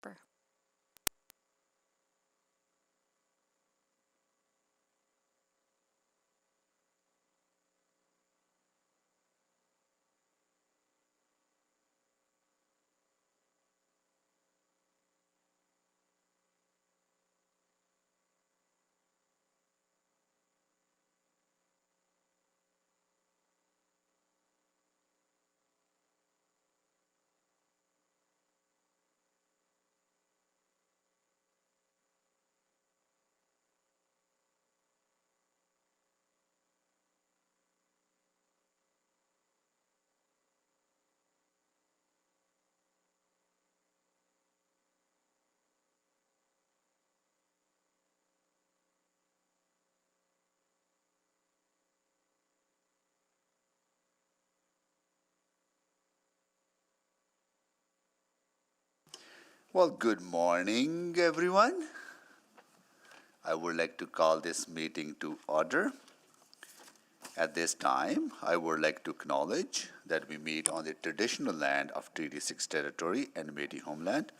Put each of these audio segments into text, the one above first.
Harper. Well, good morning, everyone. I would like to call this meeting to order. At this time, I would like to acknowledge that we meet on the traditional land of Treaty 6 territory and Métis homeland,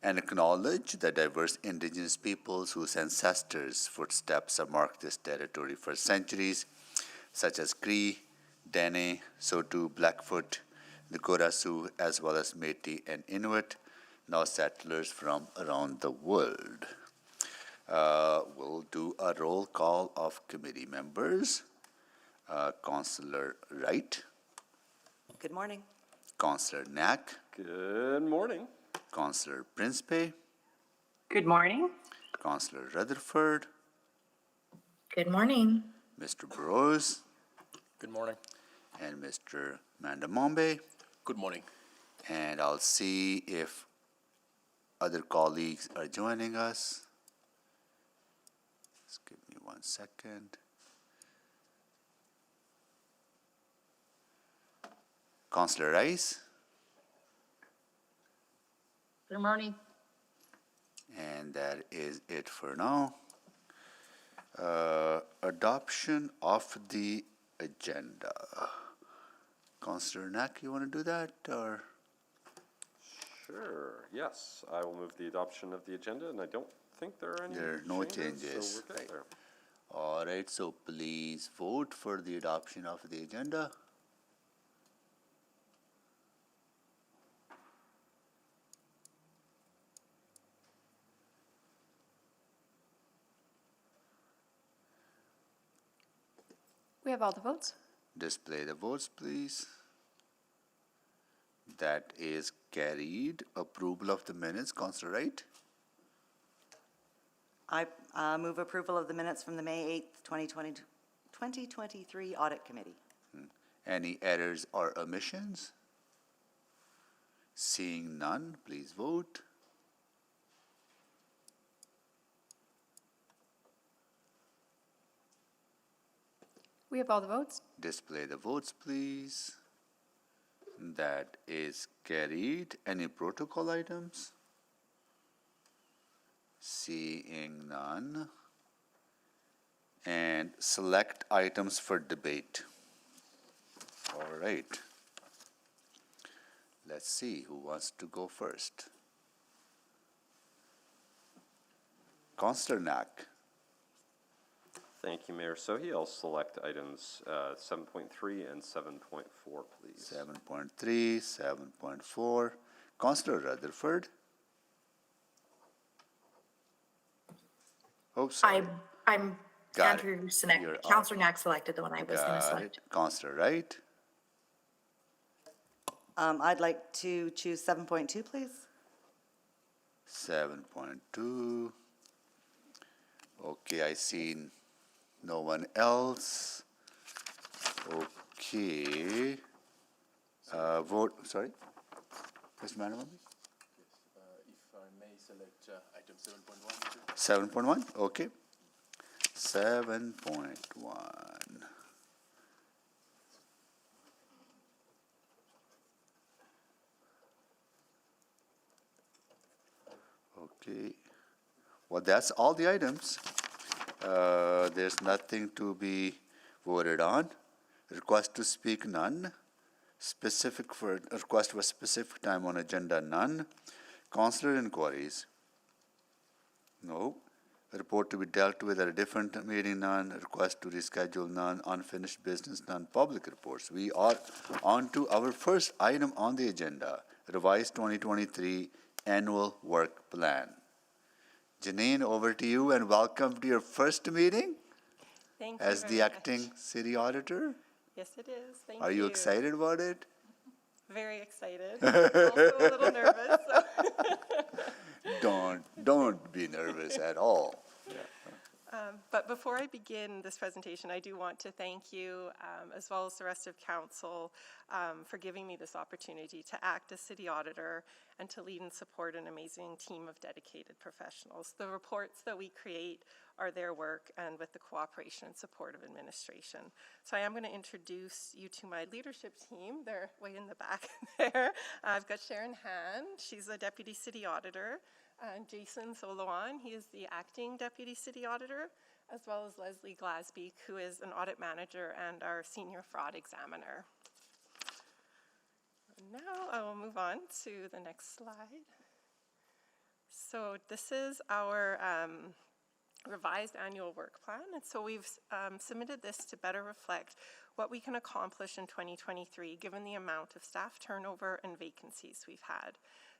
and acknowledge the diverse indigenous peoples whose ancestors' footsteps have marked this territory for centuries, such as Cree, Dene, Saulteaux, Blackfoot, Nakota Sioux, as well as Métis and Inuit, now settlers from around the world. We'll do a roll call of committee members. Councillor Wright, Good morning. Councillor Knack, Good morning. Councillor Principe, Good morning. Councillor Rutherford, Good morning. Mr. Burrows, Good morning. and Mr. Mandamombe. Good morning. And I'll see if other colleagues are joining us. Just give me 1 second. Councillor Rice, Good morning. and that is it for now. Adoption of the agenda. Councillor Knack, you want to do that, or? Sure. Yes, I will move the adoption of the agenda, and I don't think there are any There are no changes. So we're good there. All right, so please vote for the adoption of the agenda. We have all the votes. Display the votes, please. That is carried. Approval of the minutes, Councillor Wright. I move approval of the minutes from the May 8th, 2023 Audit Committee. Any errors or omissions? Seeing none, please vote. We have all the votes. Display the votes, please. That is carried. Any protocol items? Seeing none. And select items for debate. All right. Let's see who wants to go first. Councillor Knack. Thank you, Mayor Sohi. I'll select items 7.3 and 7.4, please. 7.3, 7.4. Councillor Rutherford. Oh, sorry. I'm Got it. Andrew You're Sinek. up. Councillor Knack selected the one I was going to Got select. it. Councillor Wright. I'd like to choose 7.2, please. 7.2. Okay, I see no one else. Okay. Vote, sorry? Mr. Manawami? If I may select item 7.1. 7.1, okay. 7.1. Okay. Well, that's all the items. There's nothing to be voted on. Request to speak, none. Request for specific time on agenda, none. Councillor inquiries? No. A report to be dealt with at a different meeting, none. Request to reschedule, none. Unfinished business, none. Public reports. We are on to our first item on the agenda, revised 2023 annual work plan. Janine, over to you and welcome to your first meeting Thank you as the very acting much. city auditor. Yes, it is. Thank Are you excited about it? Very excited. Also a little nervous. So. Don't be nervous at all. But before I begin this presentation, I do want to thank you, as well as the rest of council, for giving me this opportunity to act as city auditor and to lead and support an amazing team of dedicated professionals. The reports that we create are their work and with the cooperation and support of administration. So I am going to introduce you to my leadership team. They're way in the back there. I've got Sharon Han. She's a deputy city auditor. And Jason Soloan, he is the acting deputy city auditor, as well as Leslie Glasbeek, who is an audit manager and our senior fraud examiner. Now I will move on to the next slide. So this is our revised annual work plan. And so we've submitted this to better reflect what we can accomplish in 2023, given the amount of staff turnover and vacancies we've had.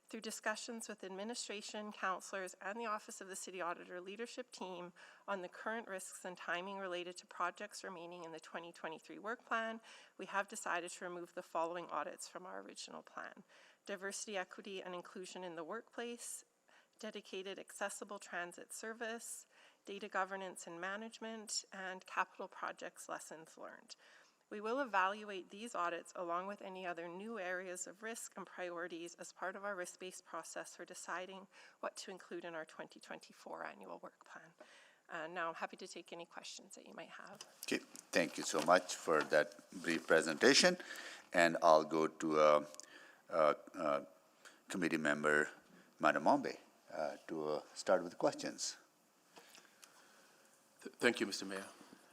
Through discussions with administration, councillors, and the Office of the City Auditor leadership team on the current risks and timing related to projects remaining in the 2023 work plan, we have decided to remove the following audits from our original plan: diversity, equity, and inclusion in the workplace, dedicated accessible transit service, data governance and management, and capital projects lessons learned. We will evaluate these audits along with any other new areas of risk and priorities as part of our risk-based process for deciding what to include in our 2024 annual work plan. Now I'm happy to take any questions that you might have. Okay, thank you so much for that brief presentation. And I'll go to committee member, Madam Mombe, to start with questions. Thank you, Mr. Mayor,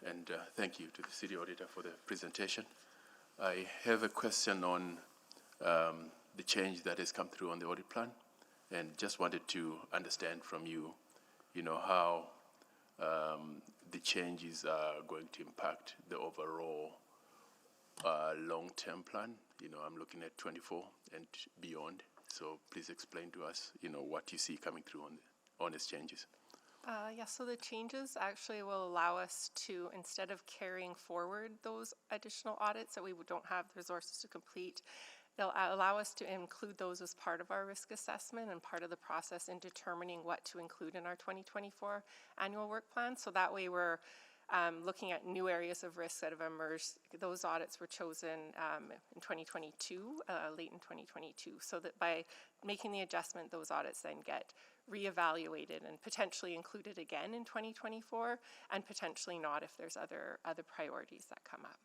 and thank you to the city auditor for the presentation. I have a question on the change that has come through on the audit plan, and just wanted to understand from you, how the changes are going to impact the overall long-term plan. I'm looking at 24 and beyond. So please explain to us, what you see coming through on these changes. So the changes actually will allow us to, instead of carrying forward those additional audits that we don't have the resources to complete, they'll allow us to include those as part of our risk assessment and part of the process in determining what to include in our 2024 annual work plan. So that way we're looking at new areas of risk that have emerged. Those audits were chosen in 2022, late in 2022, so that by making the adjustment, those audits then get reevaluated and potentially included again in 2024, and potentially not if there's other priorities that come up.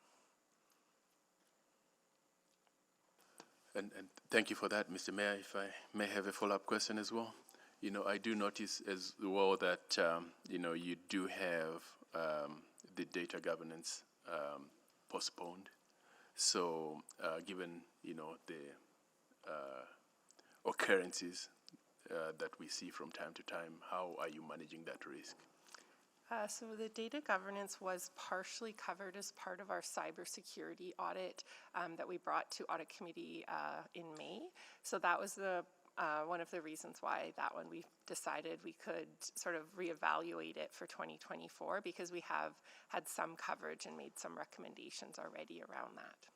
And thank you for that, Mr. Mayor. If I may have a follow-up question as well. I do notice as well that, you do have the data governance postponed. So given, the occurrences that we see from time to time, how are you managing that risk? So the data governance was partially covered as part of our cybersecurity audit that we brought to audit committee in May. So that was one of the reasons why that one we decided we could sort of reevaluate it for 2024, because we have had some coverage and made some recommendations already around that.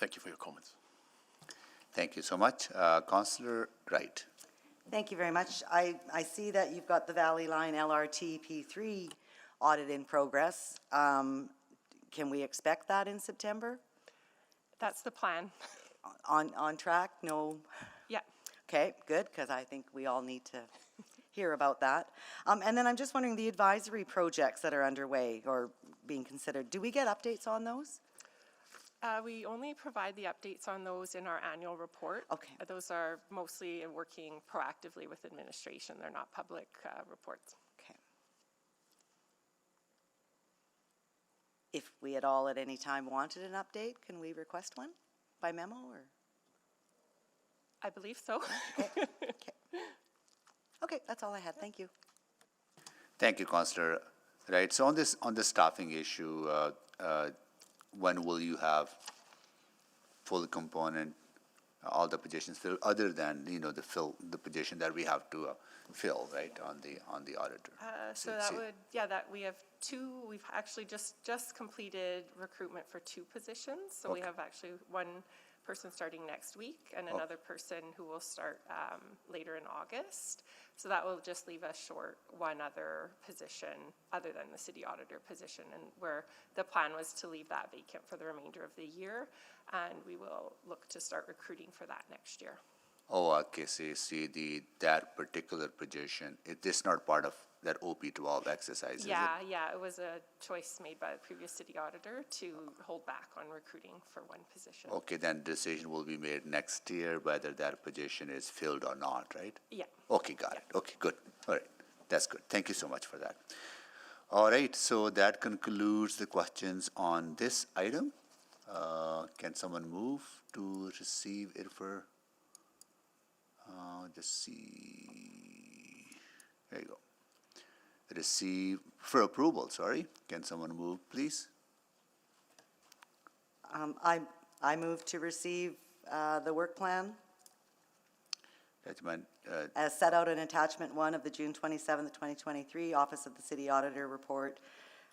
Thank you for your comments. Thank you so much. Councillor Wright. Thank you very much. I see that you've got the Valley Line LRT P3 audit in progress. Can we expect that in September? That's the plan. On track? No? Yeah. Okay, good, because I think we all need to hear about that. And then I'm just wondering, the advisory projects that are underway or being considered, do we get updates on those? We only provide the updates on those in our annual report. Okay. Those are mostly working proactively with administration. They're not public reports. Okay. If we at all at any time wanted an update, can we request one by memo or? I believe so. Okay, that's all I had. Thank you. Thank you, Counselor. Right, so on the staffing issue, when will you have full component, all the positions filled, other than, the position that we have to fill, right, on the auditor? So that would, that we have two, we've actually just completed recruitment for two positions. So we Okay. have actually one person starting next week and another person who will start later in August. So that will just leave us short one other position other than the city auditor position, and where the plan was to leave that vacant for the remainder of the year, and we will look to start recruiting for that next year. Oh, okay, so you see that particular position, it is not part of that OP12 exercise, is it? Yeah, it was a choice made by the previous city auditor to hold back on recruiting for one position. Okay, then decision will be made next year whether that position is filled or not, right? Yeah. Okay, got it. Okay, good. All right, that's good. Thank you so much for that. All right, so that concludes the questions on this item. Can someone move to receive it for, just see, there you go. Receive for approval, sorry. Can someone move, please? I move to receive the work plan Judgment, as set out in attachment 1 of the June 27th, 2023 Office of the City Auditor Report,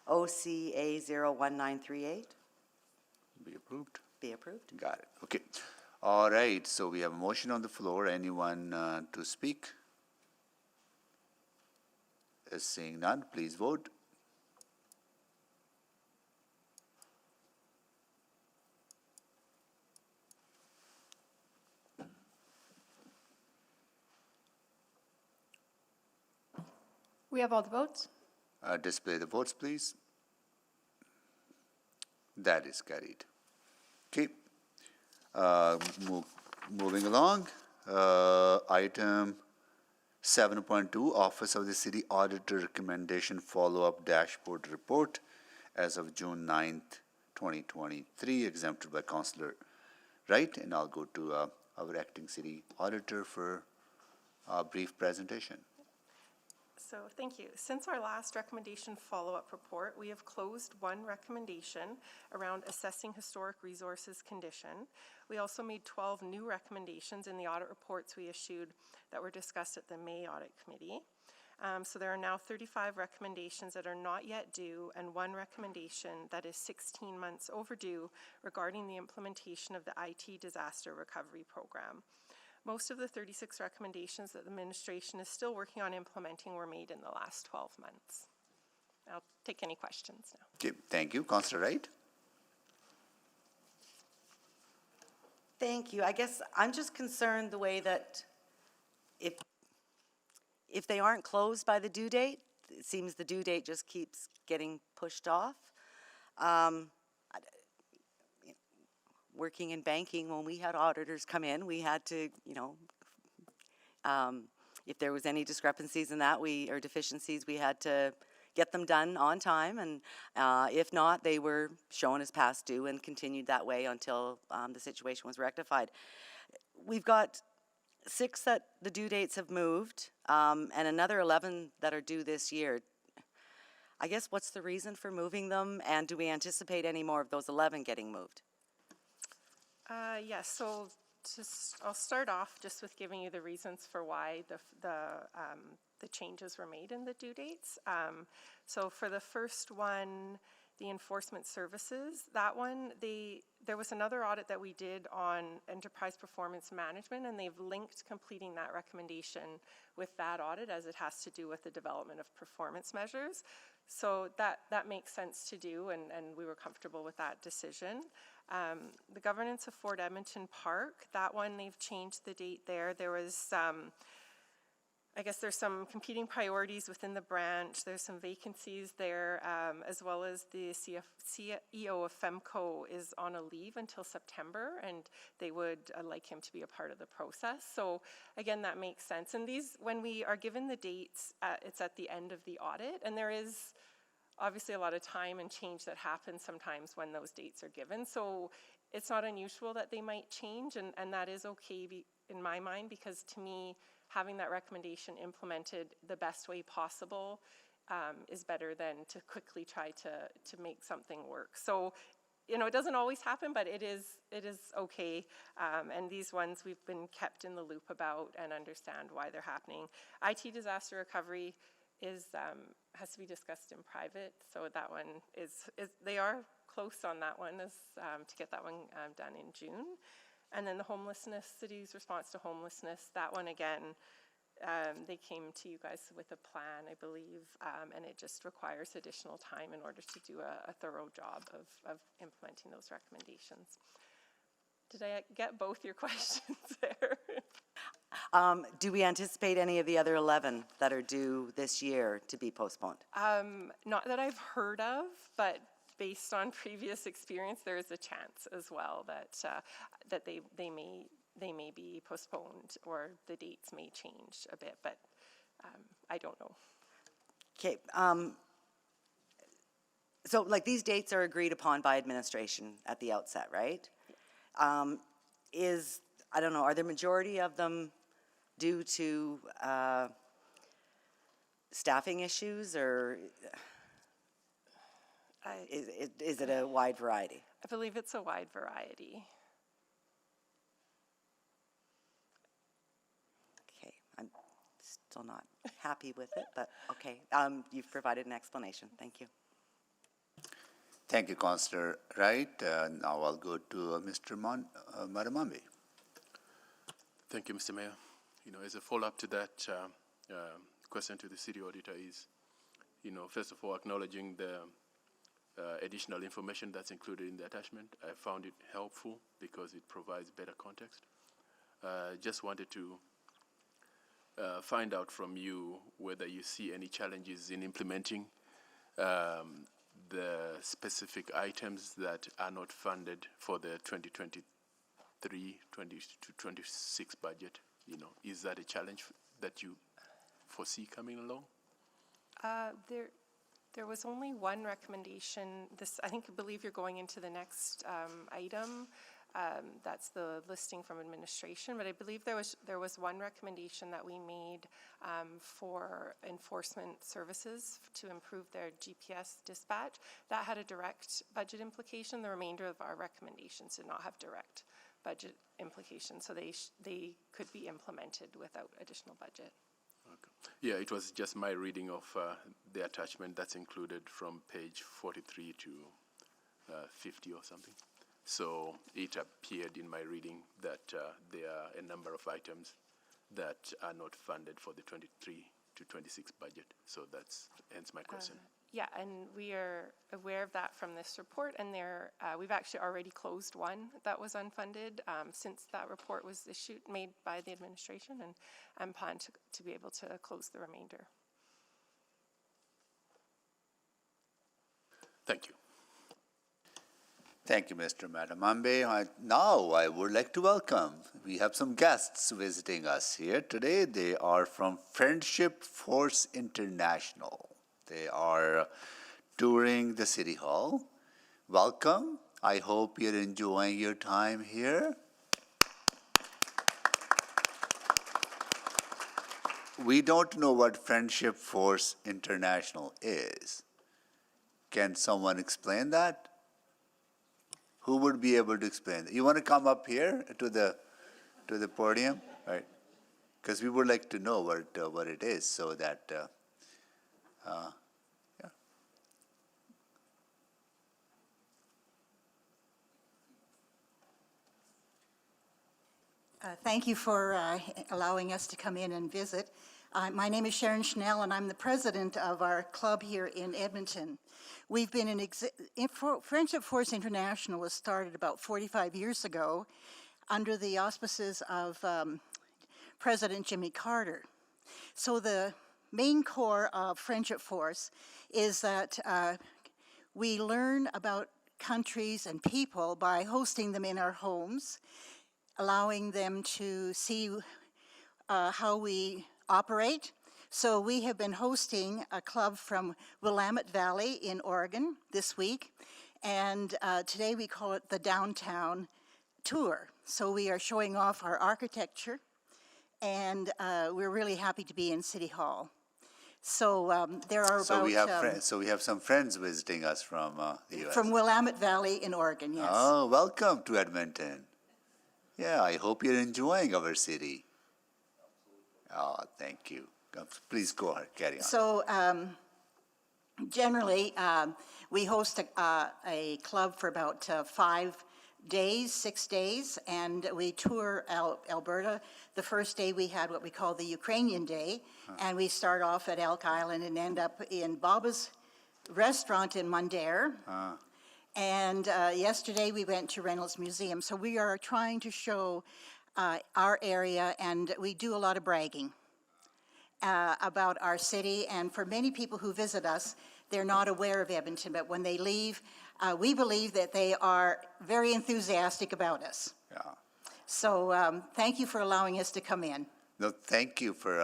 OCA 01938. be approved. Be approved. Got it. Okay. All right, so we have a motion on the floor. Anyone to speak? Seeing none, please vote. We have all the votes. Display the votes, please. That is carried. Okay. Moving along. Item 7.2, Office of the City Auditor Recommendation Follow-Up Dashboard Report as of June 9th, 2023, exempted by Councillor Wright. And I'll go to our Acting City Auditor for a brief presentation. So thank you. Since our last recommendation follow-up report, we have closed one recommendation around assessing historic resources condition. We also made 12 new recommendations in the audit reports we issued that were discussed at the May Audit Committee. So there are now 35 recommendations that are not yet due and one recommendation that is 16 months overdue regarding the implementation of the IT Disaster Recovery Program. Most of the 36 recommendations that the administration is still working on implementing were made in the last 12 months. I'll take any questions now. Okay, thank you. Councillor Wright? Thank you. I guess I'm just concerned the way that if they aren't closed by the due date, it seems the due date just keeps getting pushed off. Working in banking, when we had auditors come in, we had to, if there was any discrepancies in that, or deficiencies, we had to get them done on time, and if not, they were shown as past due and continued that way until the situation was rectified. We've got 6 that the due dates have moved, and another 11 that are due this year. I guess what's the reason for moving them, and do we anticipate any more of those 11 getting moved? Yes, so I'll start off just with giving you the reasons for why the changes were made in the due dates. So for the first one, the enforcement services, that one, there was another audit that we did on enterprise performance management, and they've linked completing that recommendation with that audit as it has to do with the development of performance measures. So that makes sense to do, and we were comfortable with that decision. The governance of Fort Edmonton Park, that one, they've changed the date there. There was I guess there's some competing priorities within the branch. There's some vacancies there, as well as the CEO of FEMCO is on a leave until September, and they would like him to be a part of the process. So again, that makes sense. And these, when we are given the dates, it's at the end of the audit, and there is obviously a lot of time and change that happens sometimes when those dates are given. So it's not unusual that they might change, and that is okay in my mind, because to me, having that recommendation implemented the best way possible is better than to quickly try to make something work. So, you know, it doesn't always happen, but it is okay. And these ones we've been kept in the loop about and understand why they're happening. IT disaster recovery has to be discussed in private, so that one is they are close on that one, as to get that one done in June. And then the homelessness, city's response to homelessness, that one again, they came to you guys with a plan, I believe, and it just requires additional time in order to do a thorough job of implementing those recommendations. Did I get both your questions there? Do we anticipate any of the other 11 that are due this year to be postponed? Not that I've heard of, but based on previous experience, there is a chance as well that they may be postponed, or the dates may change a bit, but I don't know. Okay. So like these dates are agreed upon by administration at the outset, right? I don't know, are the majority of them due to staffing issues, or is it a wide variety? I believe it's a wide variety. Okay, I'm still not happy with it, but okay. You've provided an explanation. Thank you. Thank you, Councillor Wright. Now I'll go to Mr. Maramambe. Thank you, Mr. Mayor. You know, as a follow-up to that question to the city auditor is, you know, first of all, acknowledging the additional information that's included in the attachment. I found it helpful because it provides better context. Just wanted to find out from you whether you see any challenges in implementing the specific items that are not funded for the 2023-2026 budget. You know, is that a challenge that you foresee coming along? There was only one recommendation. I believe you're going into the next item. That's the listing from administration, but I believe there was one recommendation that we made for enforcement services to improve their GPS dispatch. That had a direct budget implication. The remainder of our recommendations did not have direct budget implications, so they could be implemented without additional budget. Okay. Yeah, it was just my reading of the attachment that's included from page 43 to 50 or something. So it appeared in my reading that there are a number of items that are not funded for the 23 to 26 budget. So that's hence my question. Yeah, and we are aware of that from this report, and we've actually already closed one that was unfunded since that report was made by the administration, and plan to be able to close the remainder. Thank you. Thank you, Mr. Maramambe. Now I would like to welcome, we have some guests visiting us here today. They are from Friendship Force International. They are touring the City Hall. Welcome. I hope you're enjoying your time here. We don't know what Friendship Force International is. Can someone explain that? Who would be able to explain that? You want to come up here to the podium, right? Because we would like to know what it is, so that yeah. Thank you for allowing us to come in and visit. My name is Sharon Schnell, and I'm the president of our club here in Edmonton. We've been Friendship Force International was started about 45 years ago under the auspices of President Jimmy Carter. So the main core of Friendship Force is that we learn about countries and people by hosting them in our homes, allowing them to see how we operate, So we have been hosting a club from Willamette Valley in Oregon this week, and today we call it the Downtown Tour. So we are showing off our architecture, and we're really happy to be in City Hall. So there are So we about have friends. So we have some friends visiting us from the U.S. from Willamette Valley in Oregon. Yes. Oh, welcome to Edmonton. Yeah, I hope you're enjoying our city. Oh, thank you. Please go ahead, carry on. So generally, we host a club for about 5 days, 6 days, and we tour Alberta. The first day we had what we call the Ukrainian Day, and we start off at Elk Island and end up in Baba's restaurant in Mundare. And yesterday we went to Reynolds Museum. So we are trying to show our area, and we do a lot of bragging about our city. And for many people who visit us, they're not aware of Edmonton, but when they leave, we believe that they are very enthusiastic about us. Yeah. So thank you for allowing us to come in. No, thank you for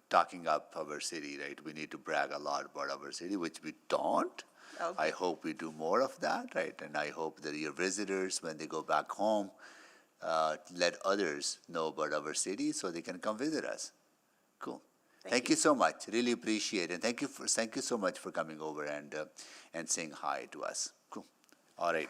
talking up our city. Right, we need to brag a lot about our city, which we don't. Okay. I hope we do more of that, right? And I hope that your visitors, when they go back home, let others know about our city so they can come visit us. Cool. Thank you so much. Really appreciate it. Thank you so much for coming over and saying hi to us. Cool. All right.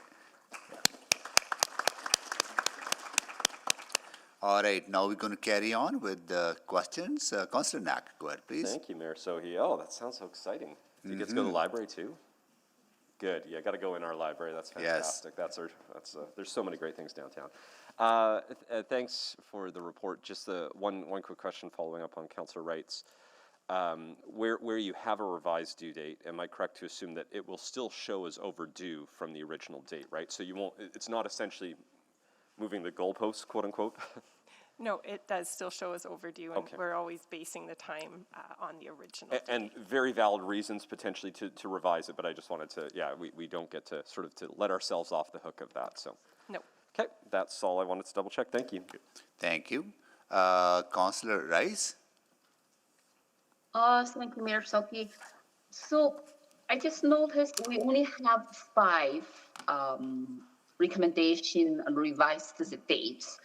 All right. Now we're going to carry on with the questions. Councillor Knack, go ahead, please. Thank you, Mayor Sohi. Oh, that sounds so exciting. Do you get to go to the library too? Good. Yeah, got to go in our library. That's fantastic. Yes. There's so many great things downtown. Thanks for the report. Just one quick question following up on Councillor Wright's. Where you have a revised due date, am I correct to assume that it will still show as overdue from the original date, right? So you won't. It's not essentially moving the goalposts, quote unquote. No, it does still show as overdue, and Okay. we're always basing the time on the original. And very valid reasons potentially to revise it, but I just wanted to, we don't get to sort of to let ourselves off the hook of that, so. No. Okay, that's all I wanted to double check. Thank you. Thank you. Councillor Rice? Thank you, Mayor Sohi. So I just noticed we only have 5 recommendation and revised dates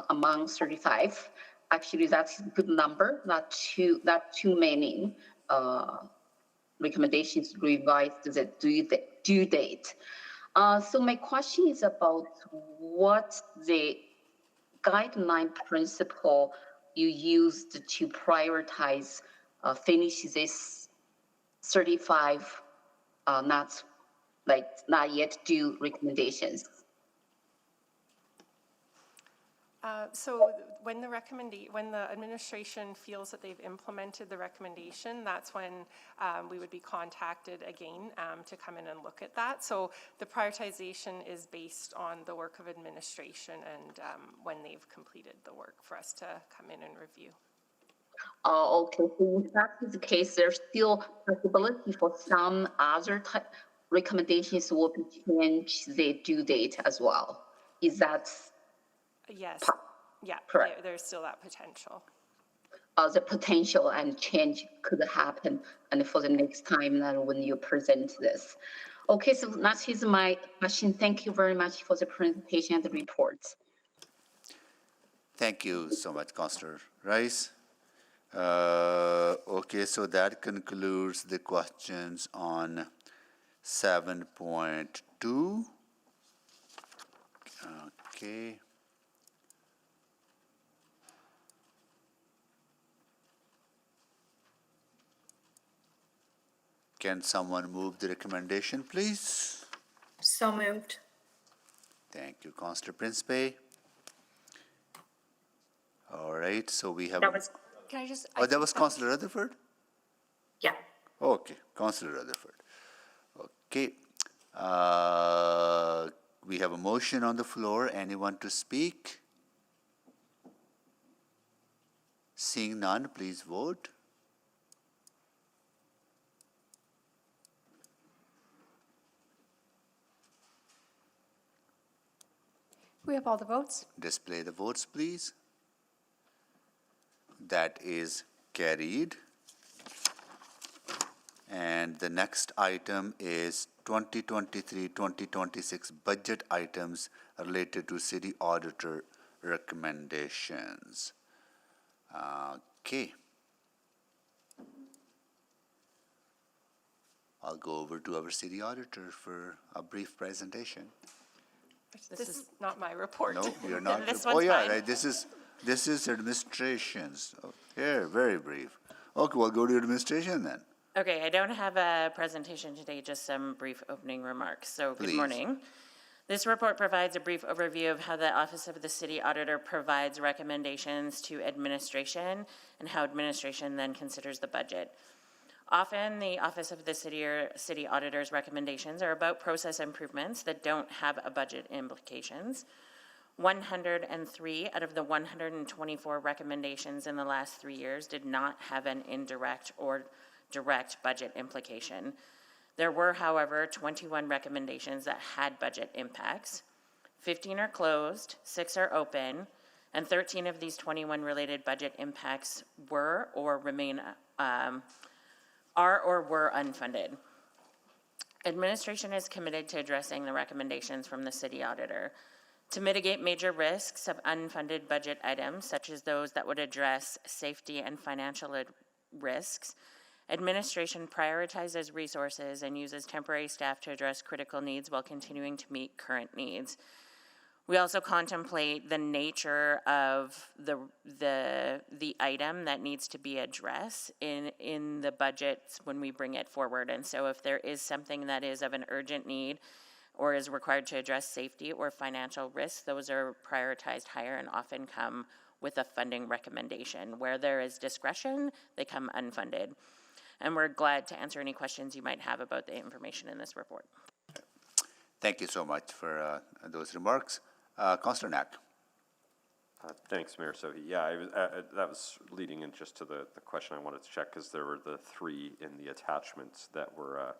among 35. Actually, that's a good number, not too many recommendations revised the due date. So my question is about what the guideline principle you used to prioritize finish this 35 not yet due recommendations. So when the administration feels that they've implemented the recommendation, that's when we would be contacted again to come in and look at that. So the prioritization is based on the work of administration and when they've completed the work for us to come in and review. Okay, so if that is the case, there's still possibility for some other recommendations will be changed the due date as well. Is that? Yes, yeah, correct. There's still that potential. The potential and change could happen, and for the next time then when you present this. Okay, so that is my question. Thank you very much for the presentation and the reports. Thank you so much, Councillor Rice. Okay, so that concludes the questions on 7.2. Okay. Can someone move the recommendation, please? So moved. Thank you, Councillor Principe. All right, so we have. That was, Can I just? Oh, that was Councillor Rutherford? yeah. Okay, Councillor Rutherford. Okay. We have a motion on the floor. Anyone to speak? Seeing none, please vote. We have all the votes. Display the votes, please. That is carried. And the next item is 2023-2026 budget items related to city auditor recommendations. Okay. I'll go over to our city auditor for a brief presentation. This is not my report. No, you're not. This Oh, one's yeah, mine. right, this is administrations. Oh, here, very brief. Okay, we'll go to administration then. Okay, I don't have a presentation today, just some brief opening remarks. So, good Please. morning. This report provides a brief overview of how the Office of the City Auditor provides recommendations to administration and how administration then considers the budget. Often, the Office of the City Auditor's recommendations are about process improvements that don't have a budget implications. 103 out of the 124 recommendations in the last 3 years did not have an indirect or direct budget implication. There were, however, 21 recommendations that had budget impacts. 15 are closed, 6 are open, and 13 of these 21 related budget impacts were or remain are or were unfunded. Administration is committed to addressing the recommendations from the city auditor. To mitigate major risks of unfunded budget items, such as those that would address safety and financial risks, administration prioritizes resources and uses temporary staff to address critical needs while continuing to meet current needs. We also contemplate the nature of the item that needs to be addressed in the budgets when we bring it forward. And so if there is something that is of an urgent need or is required to address safety or financial risks, those are prioritized higher and often come with a funding recommendation. Where there is discretion, they come unfunded. And we're glad to answer any questions you might have about the information in this report. Thank you so much for those remarks. Councillor Knack. Thanks, Mayor Sohi. Yeah, that was leading in just to the question I wanted to check, because there were the 3 in the attachments that were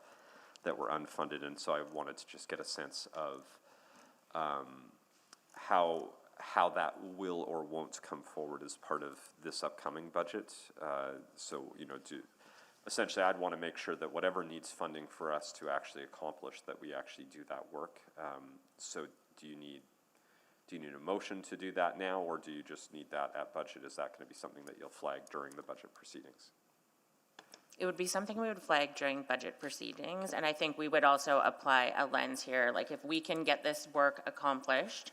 unfunded, and so I wanted to just get a sense of how that will or won't come forward as part of this upcoming budget. So, you know, essentially, I'd want to make sure that whatever needs funding for us to actually accomplish, that we actually do that work. So do you need a motion to do that now, or do you just need that at budget? Is that going to be something that you'll flag during the budget proceedings? It would be something we would flag during budget proceedings, and I think we would also apply a lens here. Like, if we can get this work accomplished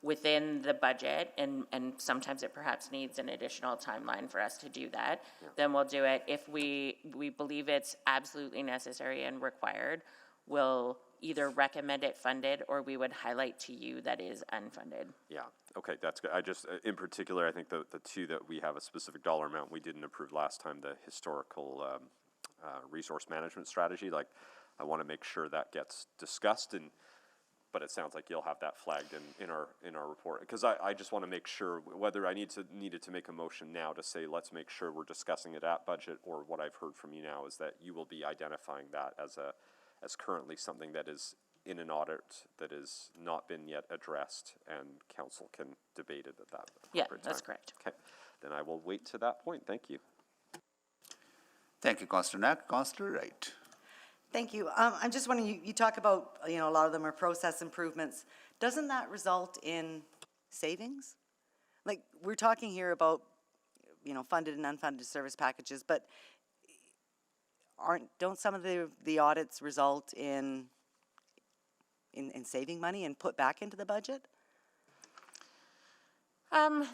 within the budget, and sometimes it perhaps needs an additional timeline for us to do that, then we'll do it. If we believe it's absolutely necessary and required, we'll either recommend it funded, or we would highlight to you that is unfunded. Yeah, okay, that's good. I just, in particular, I think the 2 that we have a specific dollar amount we didn't approve last time, the historical resource management strategy, like, I want to make sure that gets discussed, but it sounds like you'll have that flagged in our report, because I just want to make sure whether I needed to make a motion now to say let's make sure we're discussing it at budget, or what I've heard from you now is that you will be identifying that as currently something that is in an audit that has not been yet addressed, and council can debate it at that appropriate time. Yeah, that's correct. Okay, then I will wait to that point. Thank you. Thank you, Councillor Knack. Councillor Wright. Thank you. I'm just wondering, you talk about, a lot of them are process improvements. Doesn't that result in savings? Like, we're talking here about, funded and unfunded service packages, but don't some of the audits result in saving money and put back into the budget?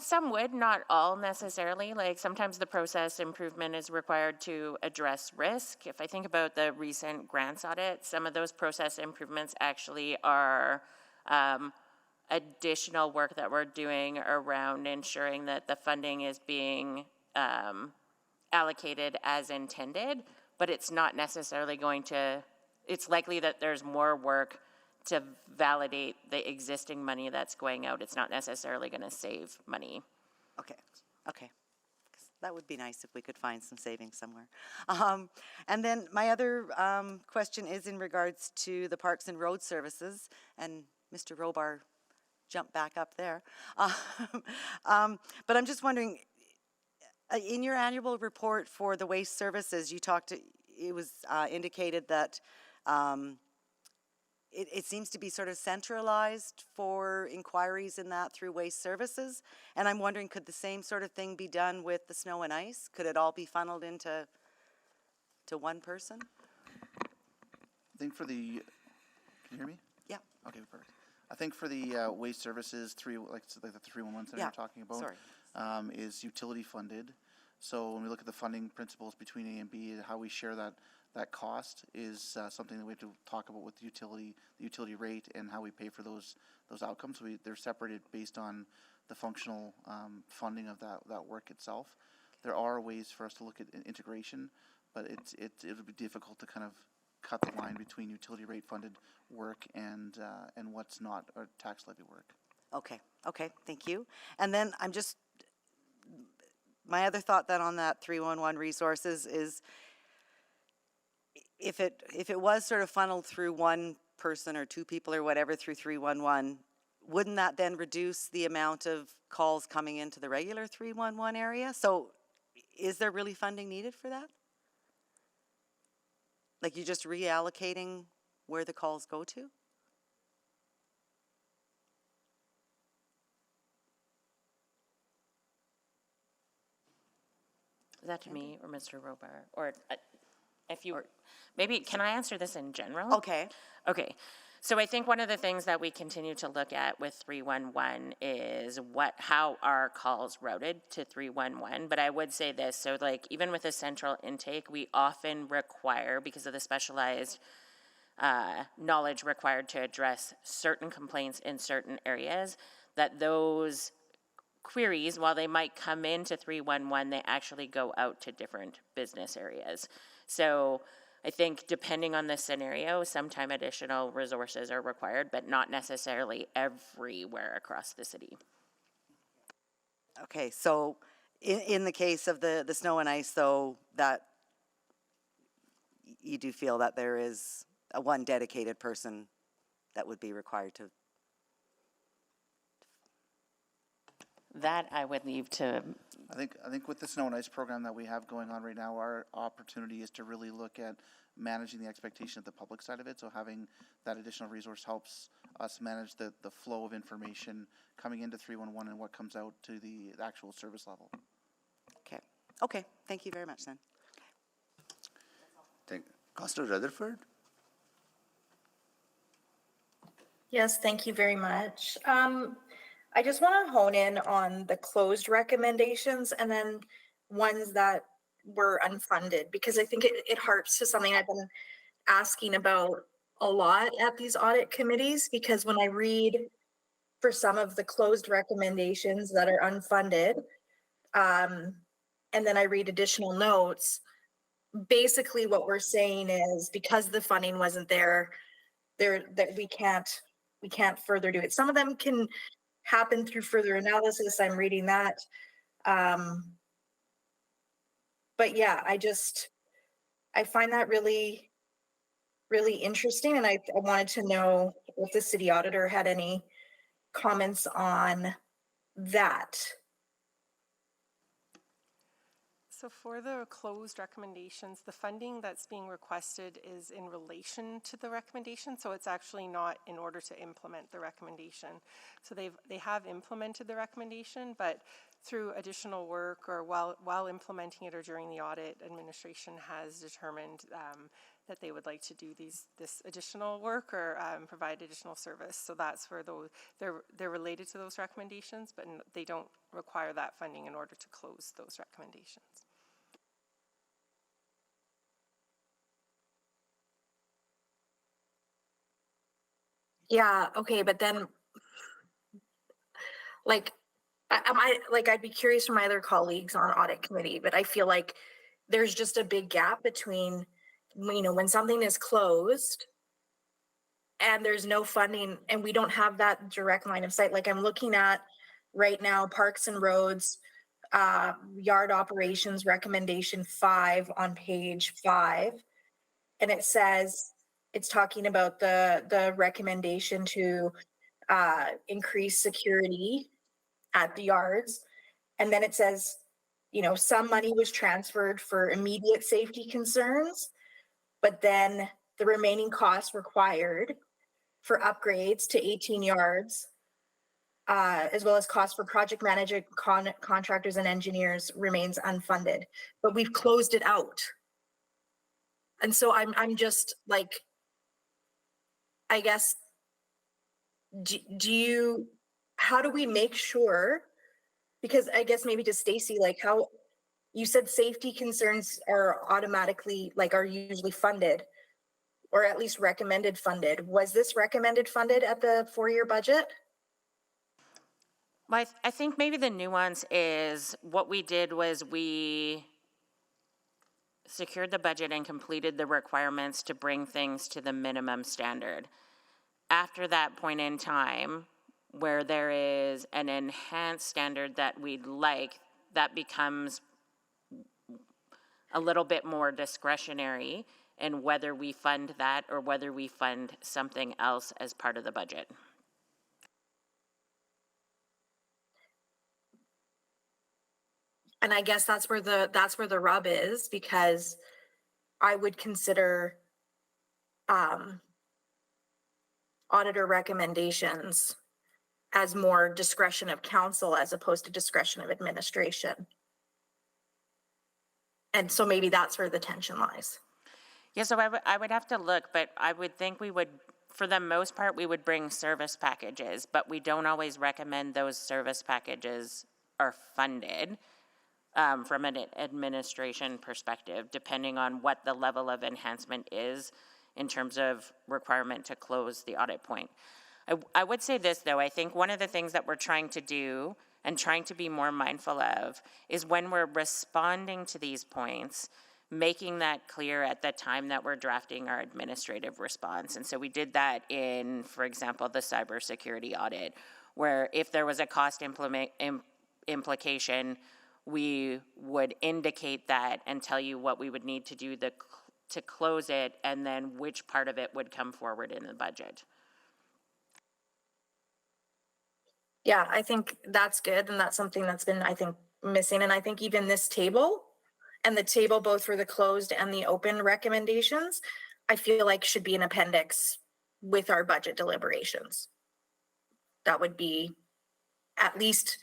Some would, not all necessarily. Like, sometimes the process improvement is required to address risk. If I think about the recent grants audit, some of those process improvements actually are additional work that we're doing around ensuring that the funding is being allocated as intended, but it's not necessarily it's likely that there's more work to validate the existing money that's going out. It's not necessarily going to save money. Okay. 'Cause that would be nice if we could find some savings somewhere. And then my other question is in regards to the Parks and Road Services, and Mr. Robar jumped back up there. But I'm just wondering, In your annual report for the waste services, it was indicated that it seems to be sort of centralized for inquiries in that through waste services. And I'm wondering, could the same sort of thing be done with the snow and ice? Could it all be funneled into one person? I think for the, can you hear me? Yeah. Okay, perfect. I think for the waste services, like the 311 center Yeah, you're talking about, sorry. is utility funded. So when we look at the funding principles between A and B, how we share that cost is something that we have to talk about with the utility rate and how we pay for those outcomes. They're separated based on the functional funding of that work itself. There are ways for us to look at integration, but it would be difficult to kind of cut the line between utility rate funded work and what's not or tax levy work. Okay, thank you. And then my other thought then on that 311 resources is if it was sort of funneled through one person or two people or whatever through 311, wouldn't that then reduce the amount of calls coming into the regular 311 area? So is there really funding needed for that? Like you're just reallocating where the calls go to? Is that to me or Mr. Robar? Or if you, maybe, can I answer this in general? Okay. Okay. So I think one of the things that we continue to look at with 311 is how are calls routed to 311. But I would say this, so like even with a central intake, we often require, because of the specialized knowledge required to address certain complaints in certain areas, that those queries, while they might come into 311, they actually go out to different business areas. So I think depending on the scenario, sometime additional resources are required, but not necessarily everywhere across the city. Okay, so in the case of the snow and ice, though, that you do feel that there is one dedicated person that would be required to. That I would leave to. I think with the snow and ice program that we have going on right now, our opportunity is to really look at managing the expectation of the public side of it. So having that additional resource helps us manage the flow of information coming into 311 and what comes out to the actual service level. Okay, thank you very much then. Councillor Rutherford? Yes, thank you very much. I just want to hone in on the closed recommendations and then ones that were unfunded, because I think it harps to something I've been asking about a lot at these audit committees, because when I read for some of the closed recommendations that are unfunded, and then I read additional notes, basically what we're saying is because the funding wasn't there, that we can't further do it. Some of them can happen through further analysis. I'm reading that. But yeah, I find that really, really interesting. And I wanted to know if the city auditor had any comments on that. So for the closed recommendations, the funding that's being requested is in relation to the recommendation, so it's actually not in order to implement the recommendation. So they have implemented the recommendation, but through additional work or while implementing it or during the audit, administration has determined that they would like to do this additional work or provide additional service. So that's where they're related to those recommendations, but they don't require that funding in order to close those recommendations. Yeah, okay, but then like I'd be curious from my other colleagues on audit committee, but I feel like there's just a big gap between, when something is closed and there's no funding and we don't have that direct line of sight. Like I'm looking at right now, Parks and Roads, yard operations recommendation 5 on page 5. And it says, it's talking about the recommendation to increase security at the yards. And then it says some money was transferred for immediate safety concerns, but then the remaining costs required for upgrades to 18 yards, as well as costs for project management, contractors and engineers remains unfunded, but we've closed it out. And so I'm just like, I guess, how do we make sure? Because I guess maybe to Stacy, like how you said safety concerns are automatically are usually funded, or at least recommended funded. Was this recommended funded at the 4-year budget? Well, I think maybe the nuance is what we did was we secured the budget and completed the requirements to bring things to the minimum standard. After that point in time, where there is an enhanced standard that we'd like, that becomes a little bit more discretionary in whether we fund that or whether we fund something else as part of the budget. And I guess that's where the rub is, because I would consider auditor recommendations as more discretion of council as opposed to discretion of administration. And so maybe that's where the tension lies. Yeah, so I would have to look, but I would think we would, for the most part, we would bring service packages, but we don't always recommend those service packages are funded from an administration perspective, depending on what the level of enhancement is in terms of requirement to close the audit point. I would say this, though. I think one of the things that we're trying to do and trying to be more mindful of is when we're responding to these points, making that clear at the time that we're drafting our administrative response. And so we did that in, for example, the cybersecurity audit, where if there was a cost implication, we would indicate that and tell you what we would need to do to close it, and then which part of it would come forward in the budget. Yeah, I think that's good. And that's something that's been, I think, missing. And I think even this table and the table both for the closed and the open recommendations, I feel like should be an appendix with our budget deliberations. That would be at least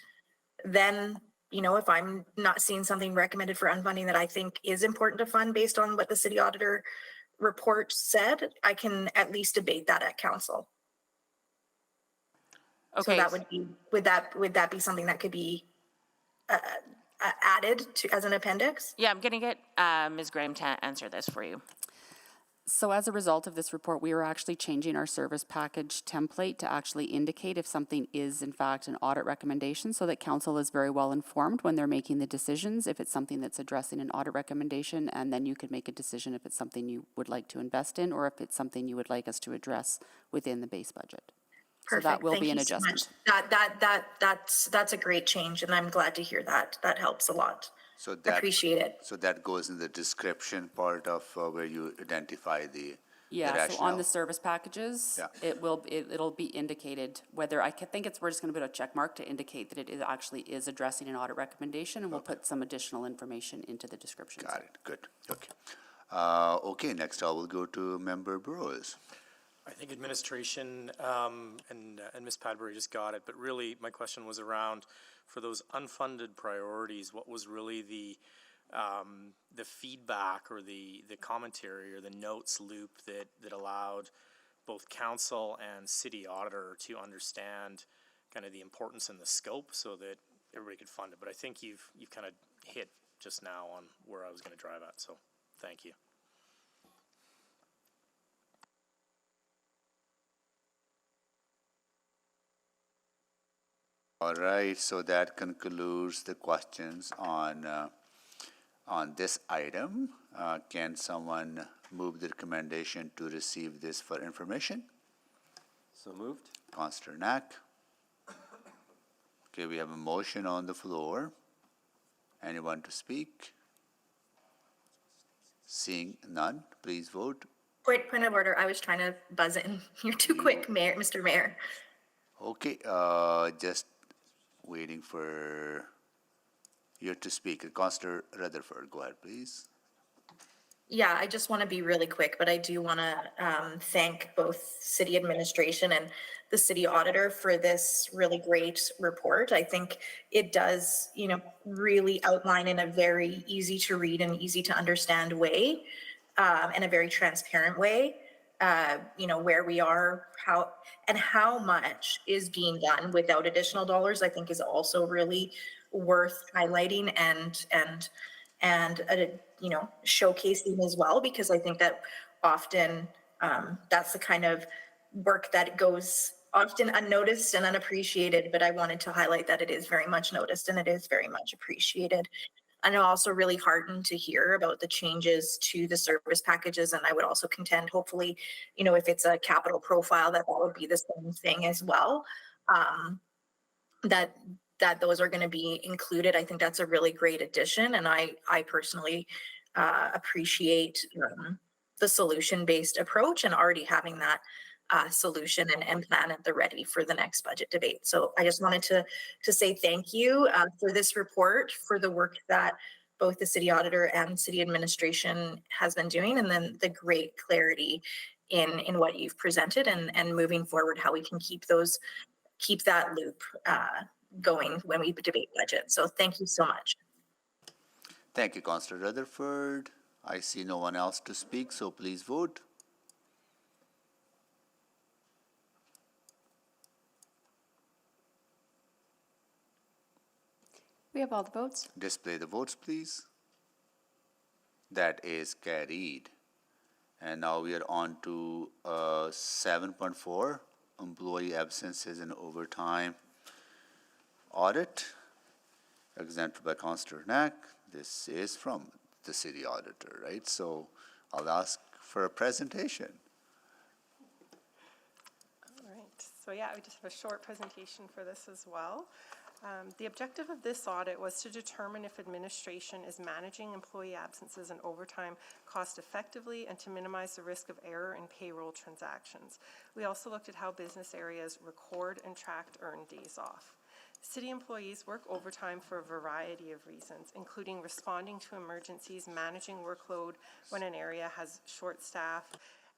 then, if I'm not seeing something recommended for unfunding that I think is important to fund based on what the city auditor report said, I can at least debate that at council. Okay. So that would be, would that be something that could be added to as an appendix? Yeah, I'm going to get Ms. Graham to answer this for you. So as a result of this report, we are actually changing our service package template to actually indicate if something is in fact an audit recommendation, so that council is very well informed when they're making the decisions, if it's something that's addressing an audit recommendation, and then you could make a decision if it's something you would like to invest in or if it's something you would like us to address within the base budget. Perfect. So that will Thank be an you so adjustment. much. That's a great change, and I'm glad to hear that. That helps a lot. So that, Appreciate it. So that goes in the description part of where you identify the Yeah, so rationale. on the service packages, Yeah. it'll be indicated whether, think we're just gonna put a check mark to indicate that it actually is addressing an audit recommendation, and we'll put some additional information into the description. Got it, good, okay. Okay, next I will go to Member Burrows. I think administration, and Ms. Padbury just got it, but really my question was around, for those unfunded priorities, what was really the feedback or the commentary or the notes loop that allowed both council and city auditor to understand kind of the importance and the scope so that everybody could fund it. But I think you've kind of hit just now on where I was going to drive at, so thank you. All right, so that concludes the questions on this item. Can someone move the recommendation to receive this for information? So moved. Councillor Knack. Okay, we have a motion on the floor. Anyone to speak? Seeing none, please vote. Point of order. I was trying to buzz in. You're too quick, Mayor, Mr. Mayor. Okay, just waiting for here to speak. Councillor Rutherford, go ahead, please. Yeah, I just want to be really quick, but I do want to thank both city administration and the city auditor for this really great report. I think it does, really outline in a very easy to read and easy to understand way, and a very transparent way, where we are, how much is being done without additional dollars, I think is also really worth highlighting and showcasing as well, because I think that often that's the kind of work that goes often unnoticed and unappreciated, but I wanted to highlight that it is very much noticed and it is very much appreciated. And I'm also really heartened to hear about the changes to the service packages, and I would also contend, hopefully, if it's a capital profile, that would be the same thing as well. That those are going to be included. I think that's a really great addition, and I personally appreciate the solution-based approach and already having that solution and plan at the ready for the next budget debate. So I just wanted to say thank you for this report, for the work that both the city auditor and city administration has been doing, and then the great clarity in what you've presented, and moving forward how we can keep that loop going when we debate budget. So thank you so much. Thank you, Councillor Rutherford. I see no one else to speak, so please vote. We have all the votes. Display the votes, please. That is carried. And now we are on to 7.4, employee absences and overtime audit, exempted by Councillor Knack. This is from the city auditor, right? So I'll ask for a presentation. All right, so yeah, we just have a short presentation for this as well. The objective of this audit was to determine if administration is managing employee absences and overtime cost effectively and to minimize the risk of error in payroll transactions. We also looked at how business areas record and track earned days off. City employees work overtime for a variety of reasons, including responding to emergencies, managing workload when an area has short staff,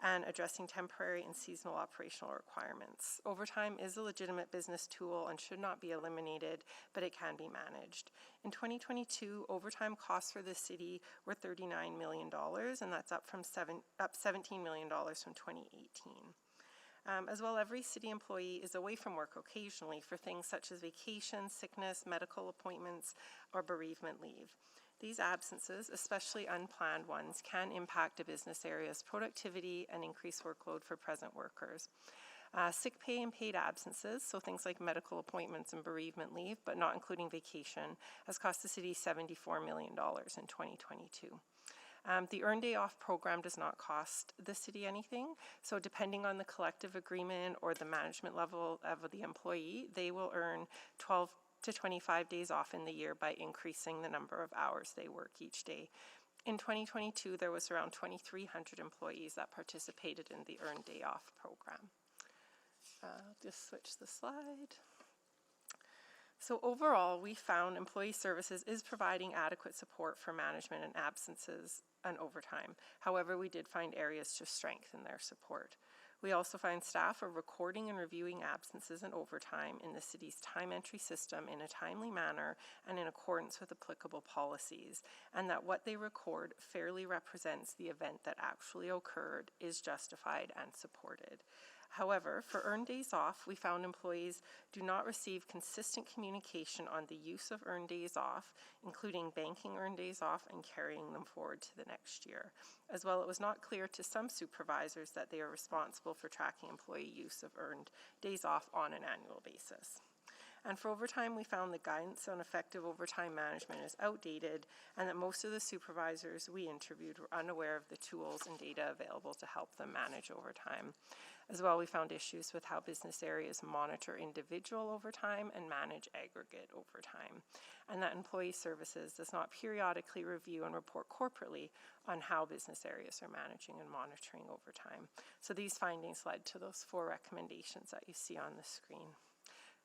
and addressing temporary and seasonal operational requirements. Overtime is a legitimate business tool and should not be eliminated, but it can be managed. In 2022, overtime costs for the city were $39 million, and that's up $17 million from 2018. As well, every city employee is away from work occasionally for things such as vacation, sickness, medical appointments, or bereavement leave. These absences, especially unplanned ones, can impact a business area's productivity and increase workload for present workers. Sick pay and paid absences, so things like medical appointments and bereavement leave, but not including vacation, has cost the city $74 million in 2022. The Earned Day Off program does not cost the city anything, so depending on the collective agreement or the management level of the employee, they will earn 12 to 25 days off in the year by increasing the number of hours they work each day. In 2022, there was around 2,300 employees that participated in the Earned Day Off program. Just switch the slide. So overall, we found employee services is providing adequate support for management and absences and overtime. However, we did find areas to strengthen their support. We also find staff are recording and reviewing absences and overtime in the city's time entry system in a timely manner and in accordance with applicable policies, and that what they record fairly represents the event that actually occurred, is justified and supported. However, for earned days off, we found employees do not receive consistent communication on the use of earned days off, including banking earned days off and carrying them forward to the next year. As well, it was not clear to some supervisors that they are responsible for tracking employee use of earned days off on an annual basis. And for overtime, we found the guidance on effective overtime management is outdated, and that most of the supervisors we interviewed were unaware of the tools and data available to help them manage overtime. As well, we found issues with how business areas monitor individual overtime and manage aggregate overtime, and that employee services does not periodically review and report corporately on how business areas are managing and monitoring overtime. So these findings led to those 4 recommendations that you see on the screen.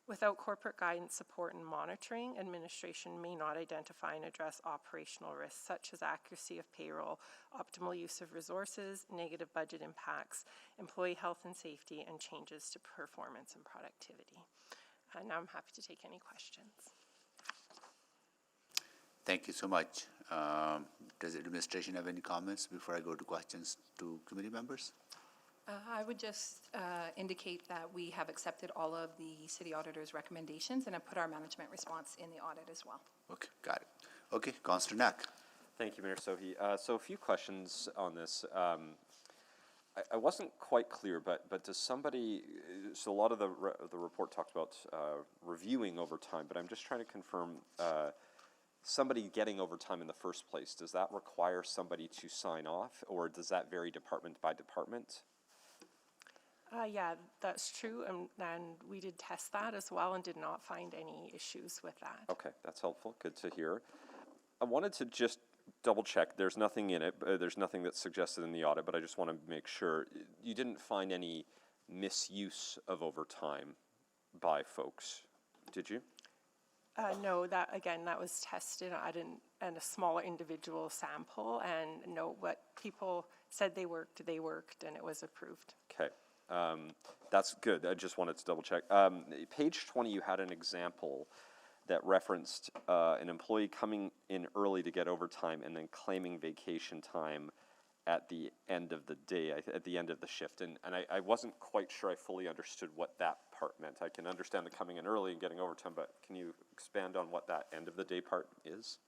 Without corporate guidance, support, and monitoring, administration may not identify and address operational risks such as accuracy of payroll, optimal use of resources, negative budget impacts, employee health and safety, and changes to performance and productivity. Now I'm happy to take any questions. Thank you so much. Does the administration have any comments before I go to questions to committee members? I would just indicate that we have accepted all of the city auditor's recommendations and have put our management response in the audit as well. Okay, got it. Okay, Councillor Knack. Thank you, Mayor Sohi. So a few questions on this. I wasn't quite clear, but does somebody, so a lot of the report talked about reviewing overtime, but I'm just trying to confirm somebody getting overtime in the first place, does that require somebody to sign off, or does that vary department by department? Yeah, that's true, and we did test that as well and did not find any issues with that. Okay, that's helpful. Good to hear. I wanted to just double check. There's nothing in it. There's nothing that's suggested in the audit, but I just want to make sure you didn't find any misuse of overtime by folks, did you? No, that was tested in a smaller individual sample, and no, what people said they worked, and it was approved. Okay. That's good. I just wanted to double check. Page 20, you had an example that referenced an employee coming in early to get overtime and then claiming vacation time at the end of the day, at the end of the shift. And I wasn't quite sure I fully understood what that part meant. I can understand the coming in early and getting overtime, but can you expand on what that end of the day part is?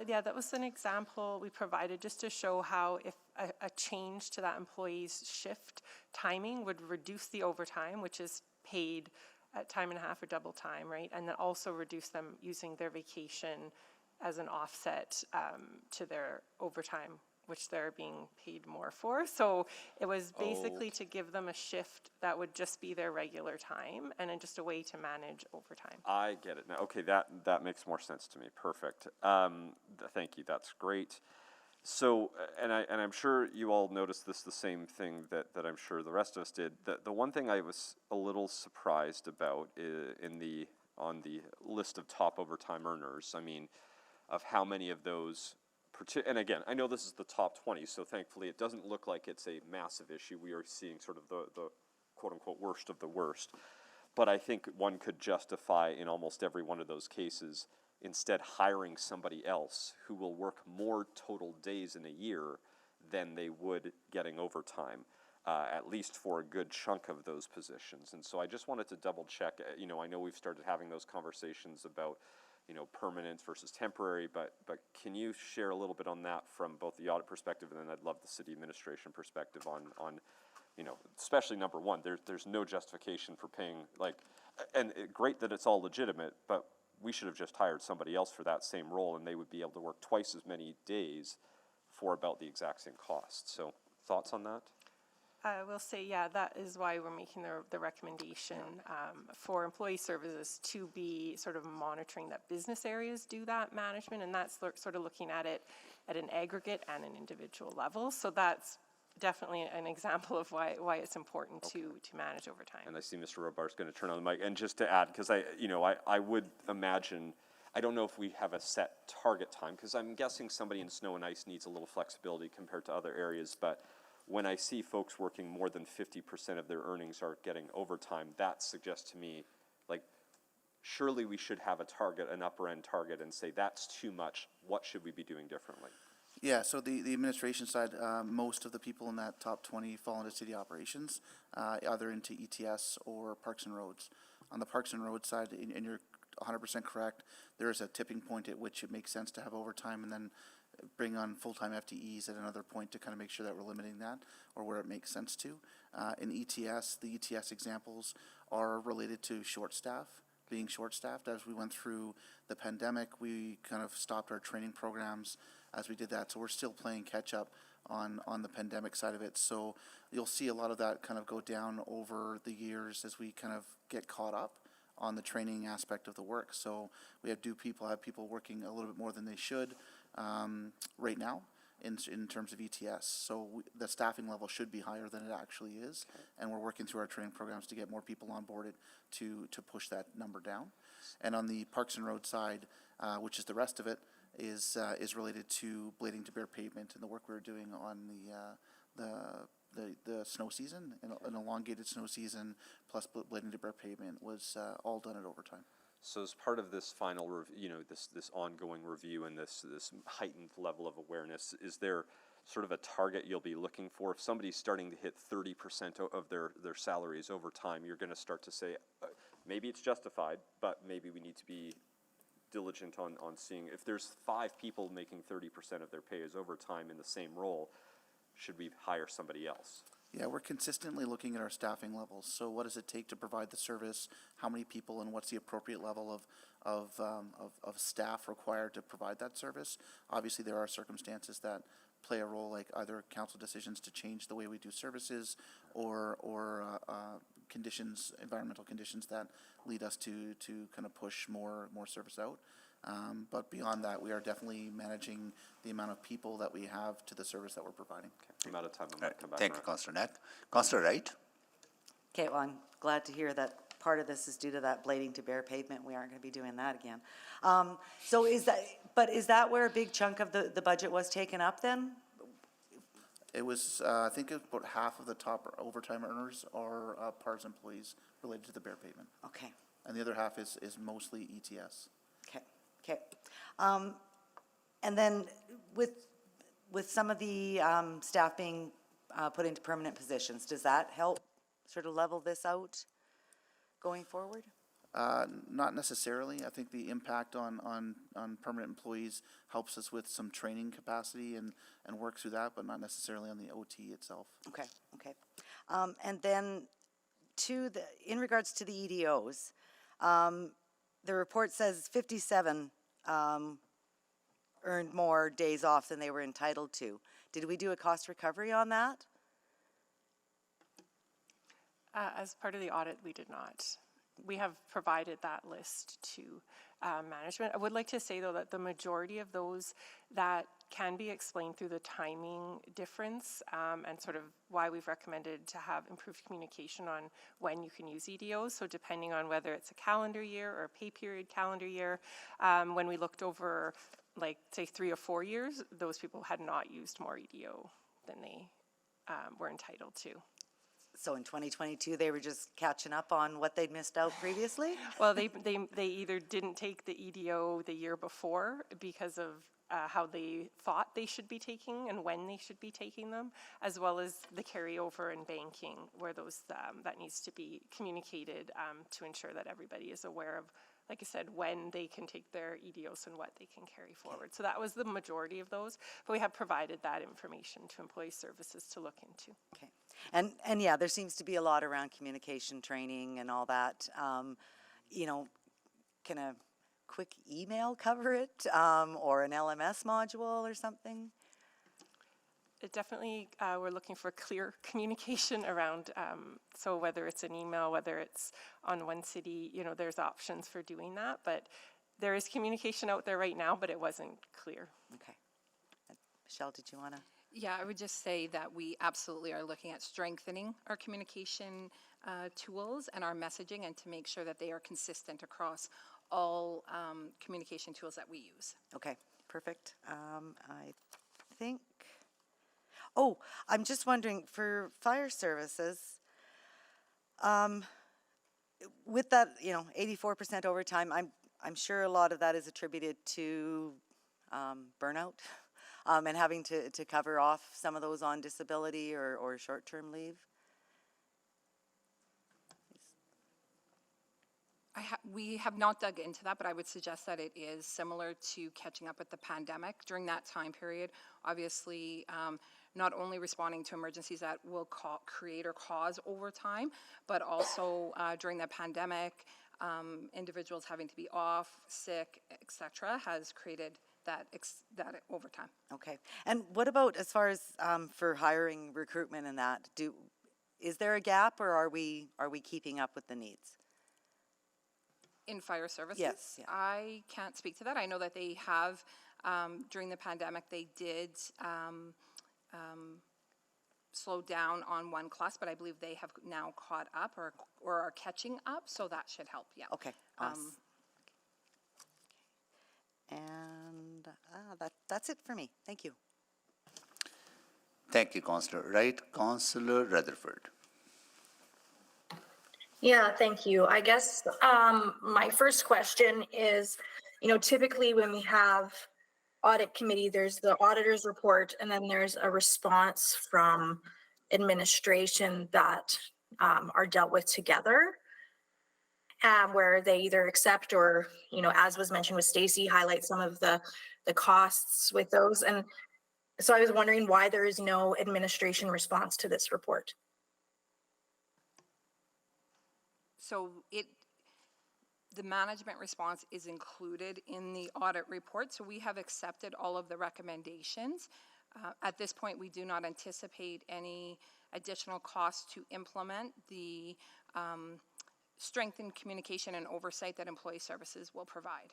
Yeah, that was an example we provided just to show how if a change to that employee's shift timing would reduce the overtime, which is paid at time and a half or double time, right? And then also reduce them using their vacation as an offset to their overtime, which they're being paid more for. So it was basically to give them a shift that would just be their regular time and then just a way to manage overtime. I get it now. Okay, that makes more sense to me. Perfect. Thank you. That's great. So, and I'm sure you all noticed this, the same thing that I'm sure the rest of us did. The one thing I was a little surprised about on the list of top overtime earners, I mean, of how many of those, and again, I know this is the top 20, so thankfully it doesn't look like it's a massive issue. We are seeing sort of the quote-unquote worst of the worst. But I think one could justify in almost every one of those cases instead hiring somebody else who will work more total days in a year than they would getting overtime, at least for a good chunk of those positions. And so I just wanted to double check, I know we've started having those conversations about permanent versus temporary, but can you share a little bit on that from both the audit perspective, and then I'd love the city administration perspective on especially number one, there's no justification for paying, great that it's all legitimate, but we should have just hired somebody else for that same role, and they would be able to work twice as many days for about the exact same cost. So thoughts on that? I will say, yeah, that is why we're making the recommendation for employee services to be sort of monitoring that business areas do that management, and that's sort of looking at it at an aggregate and an individual level. So that's definitely an example of why it's important to manage over time. And I see Mr. Robar is going to turn on the mic. And just to add, because I would imagine, I don't know if we have a set target time, because I'm guessing somebody in snow and ice needs a little flexibility compared to other areas, but when I see folks working more than 50% of their earnings are getting overtime, that suggests to me, surely we should have a target, an upper end target, and say that's too much. What should we be doing differently? Yeah, so the administration side, most of the people in that top 20 fall into city operations, either into ETS or Parks and Roads. On the Parks and Roads side, and you're 100% correct, there is a tipping point at which it makes sense to have overtime and then bring on full-time FTEs at another point to kind of make sure that we're limiting that or where it makes sense to. In ETS, the ETS examples are related to being short-staffed. As we went through the pandemic, we kind of stopped our training programs as we did that, so we're still playing catch-up on the pandemic side of it. So you'll see a lot of that kind of go down over the years as we kind of get caught up on the training aspect of the work. So we have people working a little bit more than they should right now in terms of ETS. So the staffing level should be higher than it actually is, and we're working through our training programs to get more people onboarded to push that number down. And on the Parks and Road side, which is the rest of it, is related to blading to bare pavement and the work we were doing on the snow season, an elongated snow season plus blading to bare pavement was all done at overtime. So as part of this final, this ongoing review and this heightened level of awareness, is there sort of a target you'll be looking for? If somebody's starting to hit 30% of their salaries over time, you're going to start to say, maybe it's justified, but maybe we need to be diligent on seeing if there's 5 people making 30% of their pay as overtime in the same role, should we hire somebody else? Yeah, we're consistently looking at our staffing levels. So what does it take to provide the service? How many people and what's the appropriate level of staff required to provide that service? Obviously, there are circumstances that play a role, like either council decisions to change the way we do services or conditions, environmental conditions that lead us to kind of push more service out. But beyond that, we are definitely managing the amount of people that we have to the service that we're providing. Okay. I'm out of time. I'm going to come back. Thank you, Councillor Knack. Councillor Wright? Okay, well, I'm glad to hear that part of this is due to that blading to bare pavement. We aren't going to be doing that again. So is that where a big chunk of the budget was taken up then? It was, I think about half of the top overtime earners are PARS employees related to the bare pavement. Okay, And the other half is mostly ETS. okay. And then with some of the staff being put into permanent positions, does that help sort of level this out going forward? Not necessarily. I think the impact on permanent employees helps us with some training capacity and work through that, but not necessarily on the OT itself. Okay. And then in regards to the EDOs, the report says 57 earned more days off than they were entitled to. Did we do a cost recovery on that? As part of the audit, we did not. We have provided that list to management. I would like to say, though, that the majority of those that can be explained through the timing difference and sort of why we've recommended to have improved communication on when you can use EDOs. So depending on whether it's a calendar year or a pay period calendar year, when we looked over, like, say 3 or 4 years, those people had not used more EDO than they were entitled to. So in 2022, they were just catching up on what they'd missed out previously? Well, they either didn't take the EDO the year before because of how they thought they should be taking and when they should be taking them, as well as the carryover and banking, where those that needs to be communicated to ensure that everybody is aware of, like I said, when they can take their EDOs and what they can carry forward. So that was the majority of those, but we have provided that information to employee services to look into. Okay. And yeah, there seems to be a lot around communication training and all that. Can a quick email cover it, or an LMS module or something? It definitely, we're looking for clear communication around, so whether it's an email, whether it's on One City, there's options for doing that, but there is communication out there right now, but it wasn't clear. Okay. Michelle, did you want to? Yeah, I would just say that we absolutely are looking at strengthening our communication tools and our messaging, and to make sure that they are consistent across all communication tools that we use. Okay, perfect. I think, I'm just wondering, for fire services, with that, 84% overtime, I'm sure a lot of that is attributed to burnout. And having to cover off some of those on disability or short-term leave? We have not dug into that, but I would suggest that it is similar to catching up with the pandemic. During that time period, obviously, not only responding to emergencies that will create or cause overtime, but also during the pandemic, individuals having to be off, sick, etc., has created that overtime. Okay. And what about as far as for hiring, recruitment, and that? Is there a gap, or are we keeping up with the needs? In fire services? Yes. Yeah. I can't speak to that. I know that they have During the pandemic, they did slow down on one class, but I believe they have now caught up or are catching up, so that should help, yeah. Okay, awesome. And that's it for me. Thank you. Thank you, Councillor Wright. Councillor Rutherford. Yeah, thank you. I guess my first question is, typically when we have audit committee, there's the auditor's report, and then there's a response from administration that are dealt with together, where they either accept or, as was mentioned with Stacy, highlight some of the costs with those. And so I was wondering why there is no administration response to this report. So the management response is included in the audit report, so we have accepted all of the recommendations. At this point, we do not anticipate any additional costs to implement the strengthened communication and oversight that employee services will provide.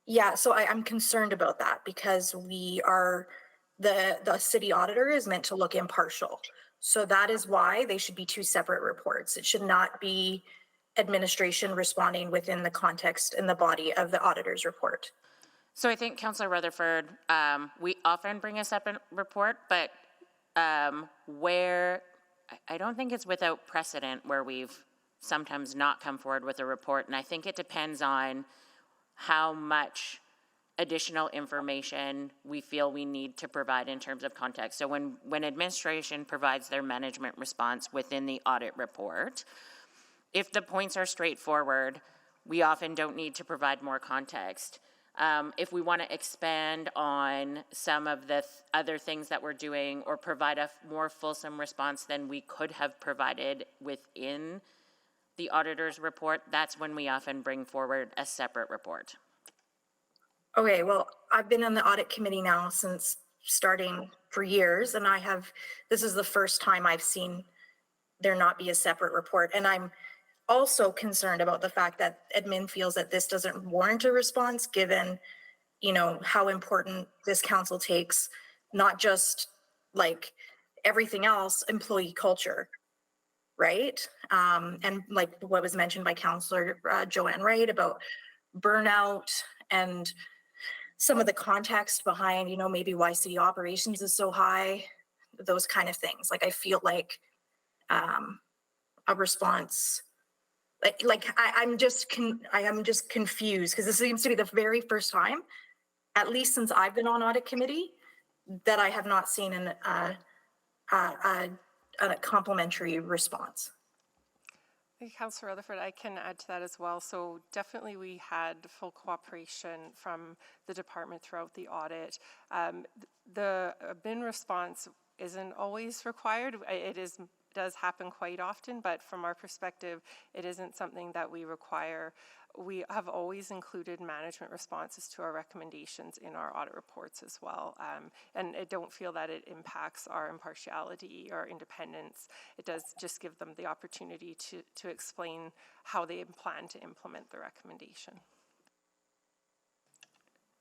Yeah, so I'm concerned about that because we are, the city auditor is meant to look impartial. So that is why they should be two separate reports. It should not be administration responding within the context and the body of the auditor's report. So I think, Councillor Rutherford, we often bring a separate report, but where I don't think it's without precedent where we've sometimes not come forward with a report, and I think it depends on how much additional information we feel we need to provide in terms of context. So when administration provides their management response within the audit report, if the points are straightforward, we often don't need to provide more context. If we want to expand on some of the other things that we're doing or provide a more fulsome response than we could have provided within the auditor's report, that's when we often bring forward a separate report. Okay, well, I've been on the audit committee now since starting for years, and this is the first time I've seen there not be a separate report. And I'm also concerned about the fact that admin feels that this doesn't warrant a response given, how important this council takes, not just like everything else, employee culture, right? And like what was mentioned by Councillor Joanne Wright about burnout and some of the context behind, maybe why city operations is so high, those kind of things. Like, I feel like a response, I am just confused because this seems to be the very first time, at least since I've been on audit committee, that I have not seen a complimentary response. Councillor Rutherford, I can add to that as well. So definitely we had full cooperation from the department throughout the audit. The bin response isn't always required. It does happen quite often, but from our perspective, it isn't something that we require. We have always included management responses to our recommendations in our audit reports as well. And I don't feel that it impacts our impartiality or independence. It does just give them the opportunity to explain how they plan to implement the recommendation.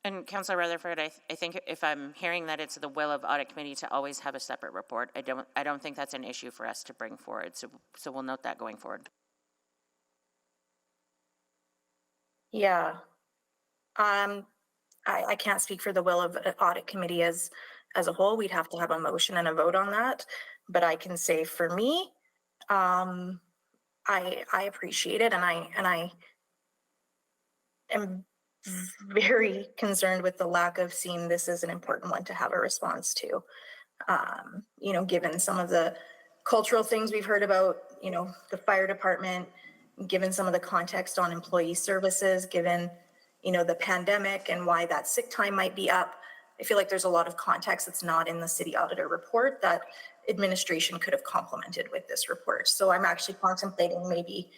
And Councillor Rutherford, I think if I'm hearing that it's the will of audit committee to always have a separate report, I don't think that's an issue for us to bring forward. So we'll note that going forward. Yeah. I can't speak for the will of the audit committee as a whole. We'd have to have a motion and a vote on that. But I can say for me, I appreciate it, and I am very concerned with the lack of seeing this as an important one to have a response to. Given some of the cultural things we've heard about, the fire department, given some of the context on employee services, given, the pandemic and why that sick time might be up. I feel like there's a lot of context that's not in the city auditor report that administration could have complemented with this report. So I'm actually contemplating maybe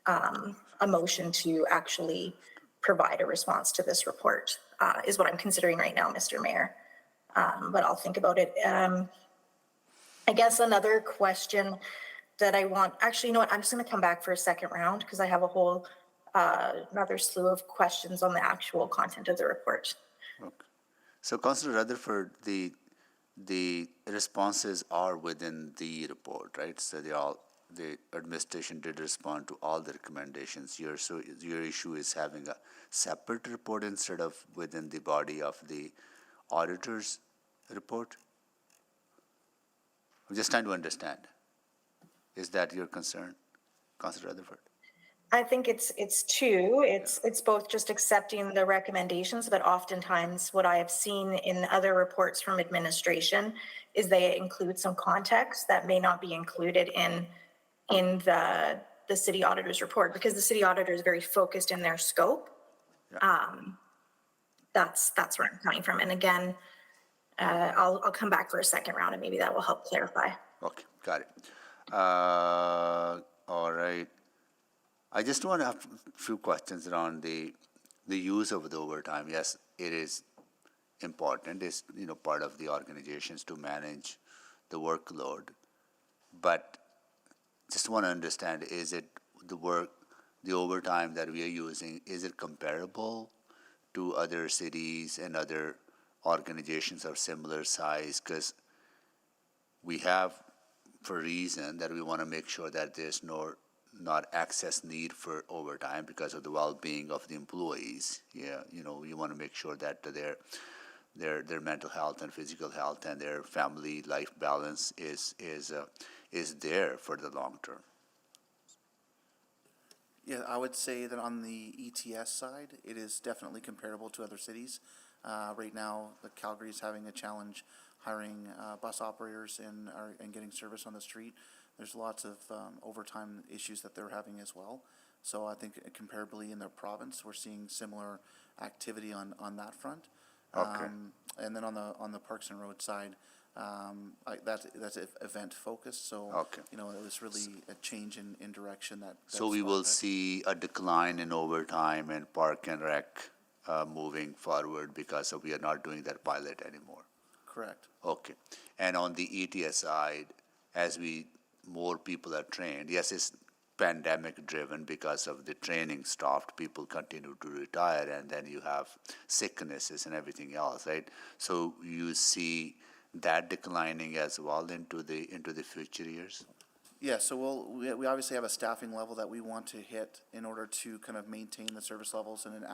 a motion to actually provide a response to this report is what I'm considering right now, Mr. Mayor. But I'll think about it. I guess another question that I want, actually, you know what, I'm just gonna come back for a second round because I have a whole another slew of questions on the actual content of the report. Okay. So, Councillor Rutherford, the responses are within the report, right? So the administration did respond to all the recommendations. Your issue is having a separate report instead of within the body of the auditor's report? I'm just trying to understand. Is that your concern, Councillor Rutherford? I think it's two. It's both just accepting the recommendations, but oftentimes what I have seen in other reports from administration is they include some context that may not be included in the city auditor's report, because the city auditor is very focused in their scope. That's where I'm coming from. And again, I'll come back for a second round and maybe that will help clarify. Okay, got it. All right. I just want to have a few questions around the use of the overtime. Yes, it is important. It's part of the organizations to manage the workload. But just want to understand: is it the overtime that we are using? Is it comparable to other cities and other organizations of similar size? Because we have, for a reason that we want to make sure that there's not excess need for overtime because of the well-being of the employees. Yeah, you want to make sure that their mental health and physical health and their family life balance is there for the long term. Yeah, I would say that on the ETS side, it is definitely comparable to other cities. Right now, Calgary is having a challenge hiring bus operators and getting service on the street. There's lots of overtime issues that they're having as well. So I think comparably in their province, we're seeing similar activity on that front. Okay. And then on the Parks and Road side, that's event focused. So Okay. it was really a change in direction that. So we will see a decline in overtime and park and rec moving forward because we are not doing that pilot anymore. Correct. Okay. And on the ETS side, as more people are trained, yes, it's pandemic driven because of the training stopped, people continue to retire, and then you have sicknesses and everything else, right? So you see that declining as well into the future years? Yeah, so we obviously have a staffing level that we want to hit in order to kind of maintain the service levels and an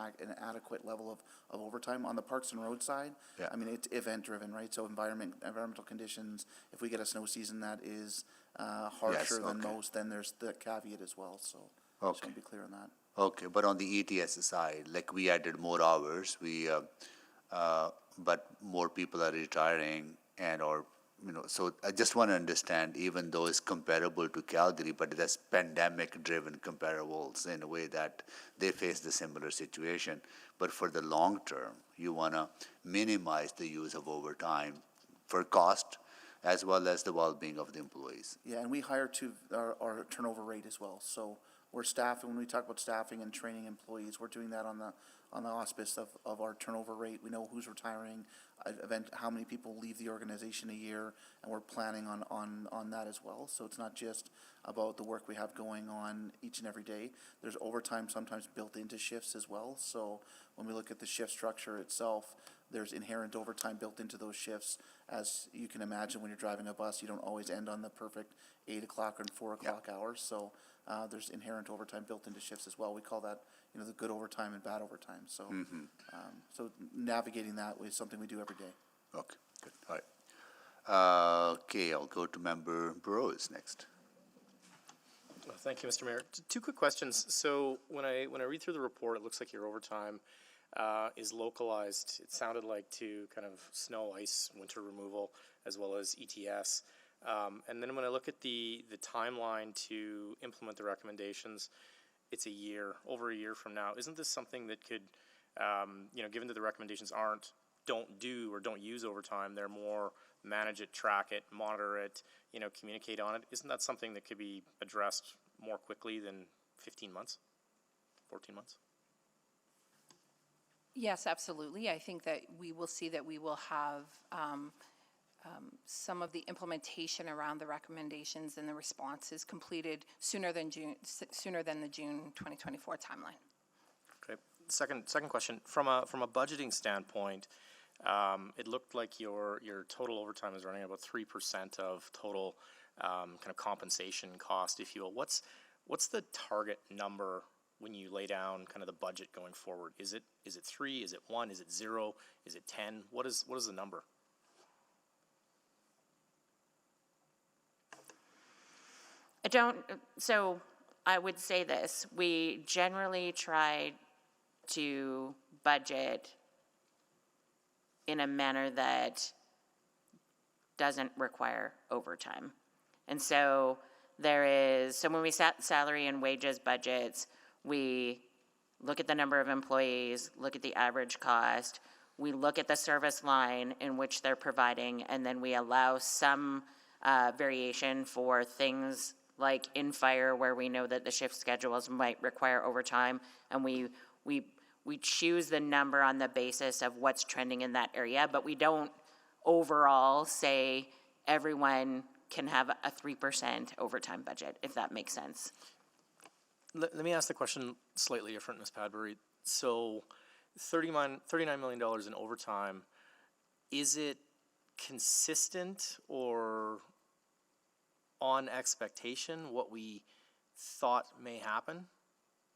adequate level of overtime. On the Parks and Road side, Yeah. I mean, it's event-driven, right? So environmental conditions, if we get a snow season that is harsher than okay. most, then there's the caveat as well, so just Okay. want to be clear on that. Okay, but on the ETS side, like we added more hours, but more people are retiring so I just want to understand, even though it's comparable to Calgary, but that's pandemic-driven comparables in a way that they face the similar situation. But for the long term, you want to minimize the use of overtime for cost as well as the well-being of the employees. Yeah, and we hire to our turnover rate as well. So we're staffing, when we talk about staffing and training employees, we're doing that on the auspice of our turnover rate. We know who's retiring, how many people leave the organization a year, and we're planning on that as well. So it's not just about the work we have going on each and every day. There's overtime sometimes built into shifts as well. So when we look at the shift structure itself, there's inherent overtime built into those shifts. As you can imagine, when you're driving a bus, you don't always end on the perfect 8 o'clock and 4 o'clock hours. So there's inherent overtime built into shifts as well. We call that, the good overtime and bad overtime. So, so navigating that is something we do every day. Okay, good. All right. Okay, I'll go to Member Burrows next. Thank you, Mr. Mayor. Two quick questions. So when I read through the report, it looks like your overtime is localized. It sounded like to kind of snow, ice, winter removal, as well as ETS. And then when I look at the timeline to implement the recommendations, it's over a year from now. Isn't this something that could, given that the recommendations don't do or don't use overtime, they're more manage it, track it, monitor it, communicate on it. Isn't that something that could be addressed more quickly than 15 months, 14 months? Yes, absolutely. I think that we will see that we will have some of the implementation around the recommendations and the responses completed sooner than the June 2024 timeline. Okay. second question, from a budgeting standpoint, it looked like your total overtime is running about 3% of total kind of compensation cost, if you will. What's the target number when you lay down kind of the budget going forward? Is it 3? Is it 1? Is it 0? Is it 10? What is the number? So I would say this, we generally try to budget in a manner that doesn't require overtime. And so when we set salary and wages budgets, we look at the number of employees, look at the average cost, we look at the service line in which they're providing, and then we allow some variation for things like in fire, where we know that the shift schedules might require overtime, and we choose the number on the basis of what's trending in that area, but we don't overall say everyone can have a 3% overtime budget, if that makes sense. Let me ask the question slightly different, Ms. Padbury. So $39 million in overtime, is it consistent or on expectation what we thought may happen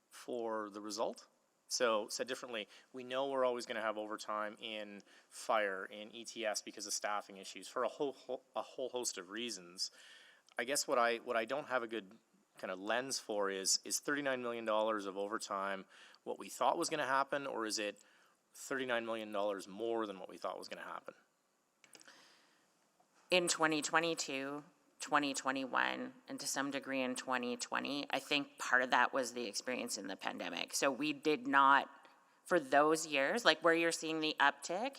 for the result? So said differently, we know we're always going to have overtime in fire, in ETS because of staffing issues for a whole host of reasons. I guess what I don't have a good kind of lens for is $39 million of overtime what we thought was going to happen, or is it $39 million more than what we thought was going to happen? In 2022, 2021, and to some degree in 2020, I think part of that was the experience in the pandemic. So we did not, for those years, like where you're seeing the uptick,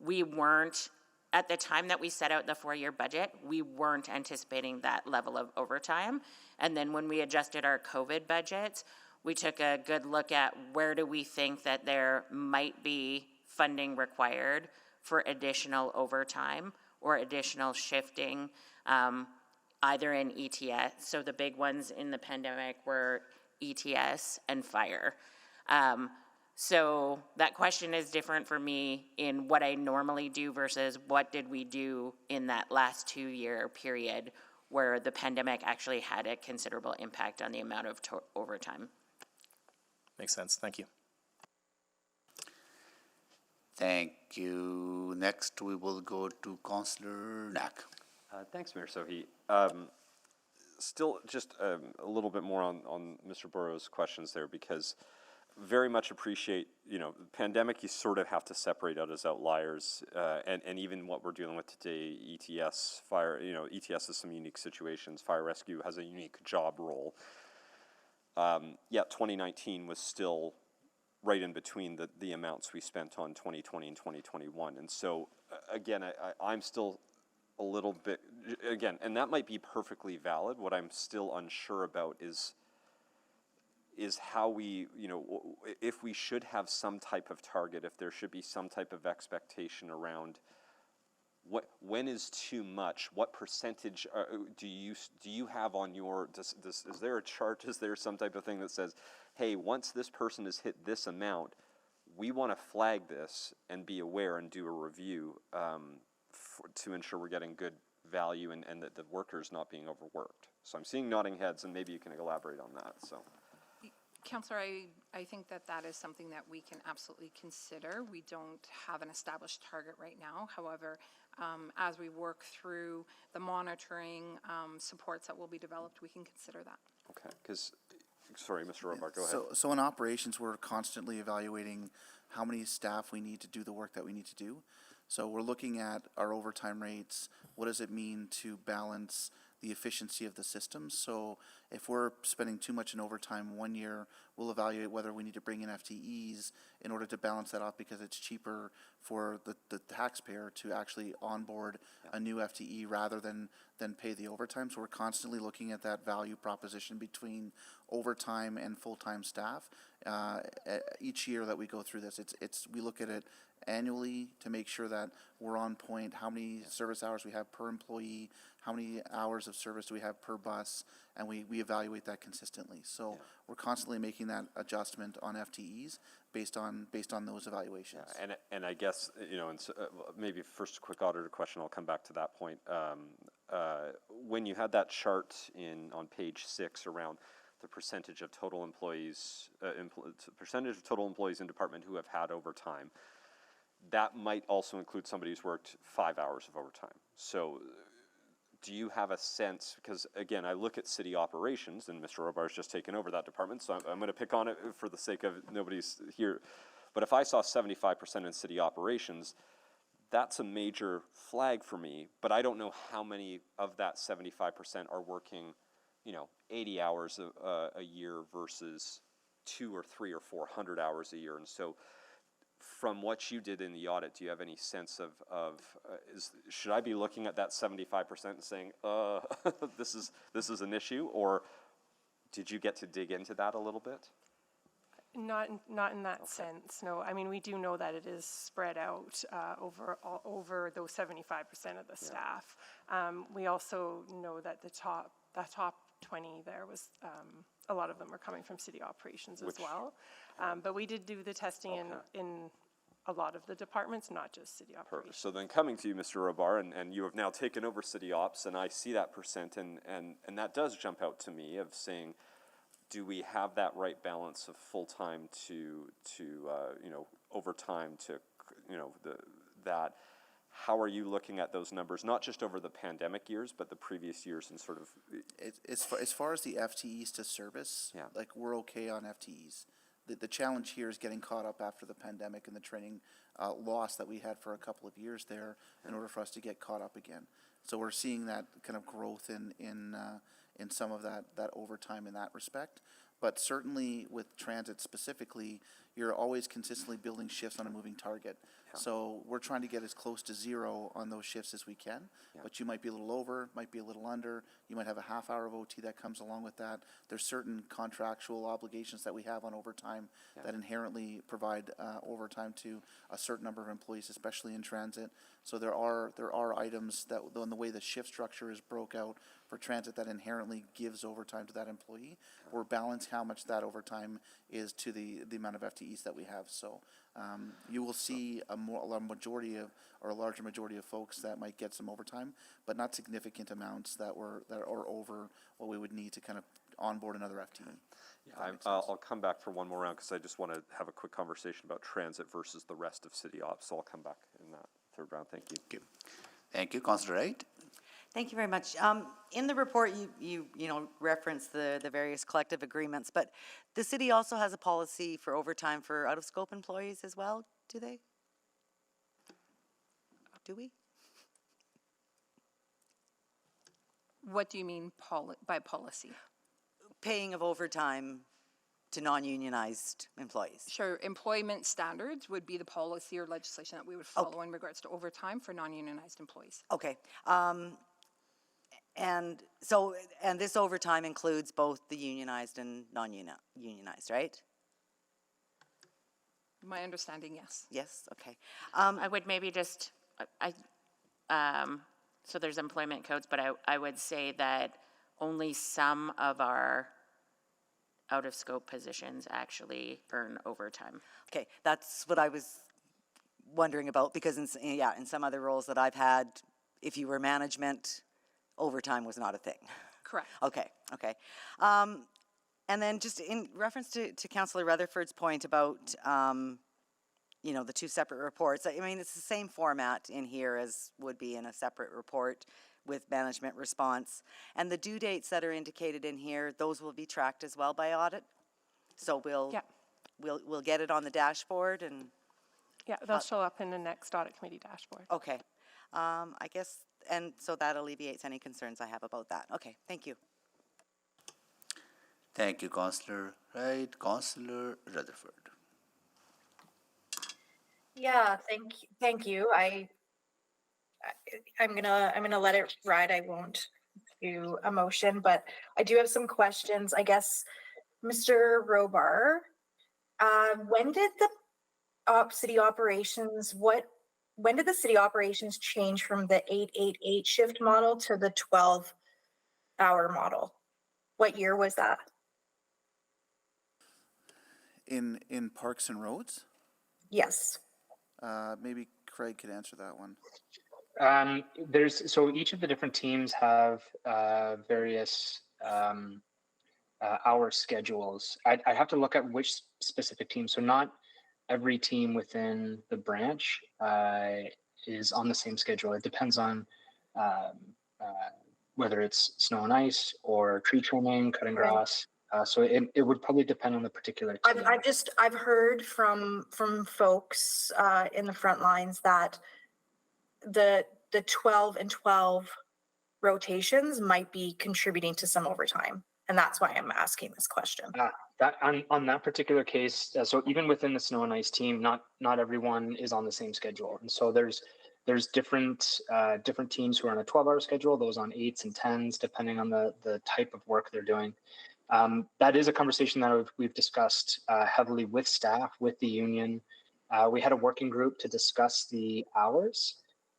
we weren't, at the time that we set out the 4-year budget, we weren't anticipating that level of overtime. And then when we adjusted our COVID budgets, we took a good look at where do we think that there might be funding required for additional overtime or additional shifting, either in ETS. So the big ones in the pandemic were ETS and fire. So that question is different for me in what I normally do versus what did we do in that last 2-year period where the pandemic actually had a considerable impact on the amount of overtime. Makes sense. Thank you. Thank you. Next, we will go to Councillor Knack. Thanks, Mayor Sohi. Still just a little bit more on Mr. Burrow's questions there, because very much appreciate, the pandemic you sort of have to separate out as outliers, and even what we're dealing with today, ETS, fire, ETS has some unique situations, fire rescue has a unique job role. Yet 2019 was still right in between the amounts we spent on 2020 and 2021. And so, again, I'm still a little bit, again, and that might be perfectly valid. What I'm still unsure about is how we, if we should have some type of target, if there should be some type of expectation around when is too much, what percentage do you have on your, is there a chart, is there some type of thing that says, hey, once this person has hit this amount, we want to flag this and be aware and do a review to ensure we're getting good value and that the worker's not being overworked. So I'm seeing nodding heads, and maybe you can elaborate on that. So, Councillor, I think that is something that we can absolutely consider. We don't have an established target right now. However, as we work through the monitoring supports that will be developed, we can consider that. Okay, because, sorry, Mr. Robarts, go ahead. So in operations, we're constantly evaluating how many staff we need to do the work that we need to do. So we're looking at our overtime rates. What does it mean to balance the efficiency of the system? So if we're spending too much in overtime one year, we'll evaluate whether we need to bring in FTEs in order to balance that off, because it's cheaper for the taxpayer to actually onboard a new FTE rather than pay the overtime. So we're constantly looking at that value proposition between overtime and full-time staff. Each year that we go through this, we look at it annually to make sure that we're on point, how many service hours we have per employee, how many hours of service do we have per bus, and we evaluate that consistently. So we're constantly making that adjustment on FTEs based on those evaluations. And I guess, you know, and so, maybe first a quick auditor question, I'll come back to that point. When you had that chart on page 6 around the percentage of total employees, percentage of total employees in department who have had overtime, that might also include somebody who's worked 5 hours of overtime. So do you have a sense, because again, I look at city operations, and Mr. Robar's just taken over that department, so I'm going to pick on it for the sake of nobody's here. But if I saw 75% in city operations, that's a major flag for me, but I don't know how many of that 75% are working, you know, 80 hours a year versus 200 or 300 or 400 hours a year. And so from what you did in the audit, do you have any sense of should I be looking at that 75% and saying, this is an issue, or did you get to dig into that a little bit? Not in that sense, no. I mean, we do know that it is spread out over those 75% of the staff. We also know that the top 20 there was, a lot of them are coming from city operations as well. But we did do the testing in a lot of the departments, not just city operations. Perfect. So then coming to you, Mr. Robar, and you have now taken over city ops, and I see that percent, and that does jump out to me of saying, do we have that right balance of full-time to you know, overtime to, you know, that? How are you looking at those numbers, not just over the pandemic years, but the previous years, and sort of? As far as the FTEs to service, like, we're okay on FTEs. The challenge here is getting caught up after the pandemic and the training loss that we had for a couple of years there in order for us to get caught up again. So we're seeing that kind of growth in some of that overtime in that respect. But certainly with transit specifically, you're always consistently building shifts on a moving target. So we're trying to get as close to zero on those shifts as we can, but you might be a little over, might be a little under, you might have a half hour of OT that comes along with that. There's certain contractual obligations that we have on overtime that inherently provide overtime to a certain number of employees, especially in transit. So there are items that, in the way the shift structure is broke out for transit, that inherently gives overtime to that employee, or balance how much that overtime is to the amount of FTEs that we have. So you will see a larger majority of folks that might get some overtime, but not significant amounts that are over what we would need to kind of onboard another FTE. I'll come back for one more round because I just want to have a quick conversation about transit versus the rest of city ops. So I'll come back in that third round. Thank you. Thank you, Councillor Wright. Thank you very much. In the report, you know, reference the various collective agreements, but the city also has a policy for overtime for out-of-scope employees as well, do they? Do we? What do you mean by policy? Paying of overtime to non-unionized employees. Sure, employment standards would be the policy or legislation that we would follow in regards to overtime for non-unionized employees. Okay. And this overtime includes both the unionized and non-unionized, right? My understanding, yes. Yes, okay. I would maybe just, so there's employment codes, but I would say that only some of our out-of-scope positions actually earn overtime. Okay, that's what I was wondering about, because in some other roles that I've had, if you were management, overtime was not a thing. Correct. Okay. And then just in reference to Councillor Rutherford's point about, you know, the two separate reports, I mean, it's the same format in here as would be in a separate report with management response. And the due dates that are indicated in here, those will be tracked as well by audit. So we'll get it on the dashboard and. Yeah, they'll show up in the next audit committee dashboard. Okay. I guess, and so that alleviates any concerns I have about that. Okay, thank you. Thank you, Councillor Wright. Councillor Rutherford. Yeah, thank you. I'm gonna let it ride. I won't do a motion, but I do have some questions. I guess, Mr. Robar, when did the city operations change from the 8-8-8 shift model to the 12-hour model? What year was that? In parks and roads, Yes. maybe Craig could answer that one. So each of the different teams have various hour schedules. I have to look at which specific team. So not every team within the branch is on the same schedule. It depends on whether it's snow and ice or tree trimming, cutting Right. grass. So it would probably depend on the particular team. I've heard from folks in the front lines that the 12 and 12 rotations might be contributing to some overtime, and that's why I'm asking this question. That on that particular case, so even within the snow and ice team, not everyone is on the same schedule, and so there's different teams who are on a 12-hour schedule, those on 8s and 10s, depending on the type of work they're doing. That is a conversation that we've discussed heavily with staff, with the union. We had a working group to discuss the hours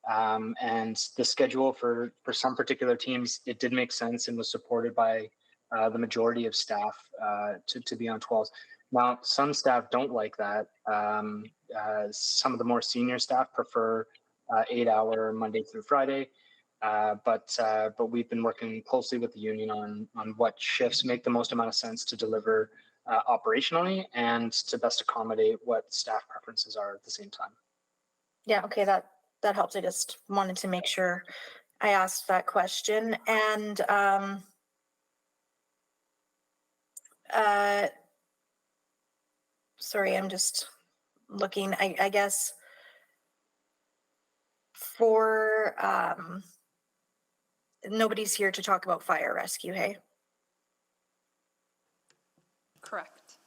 and the schedule for some particular teams. It did make sense and was supported by the majority of staff to be on 12s. Now, some staff don't like that. Some of the more senior staff prefer 8-hour Monday through Friday. But we've been working closely with the union on what shifts make the most amount of sense to deliver operationally and to best accommodate what staff preferences are at the same time. Yeah, okay, that helps. I just wanted to make sure I asked that question. And sorry, I'm just looking. I guess for nobody's here to talk about fire rescue, hey? Correct.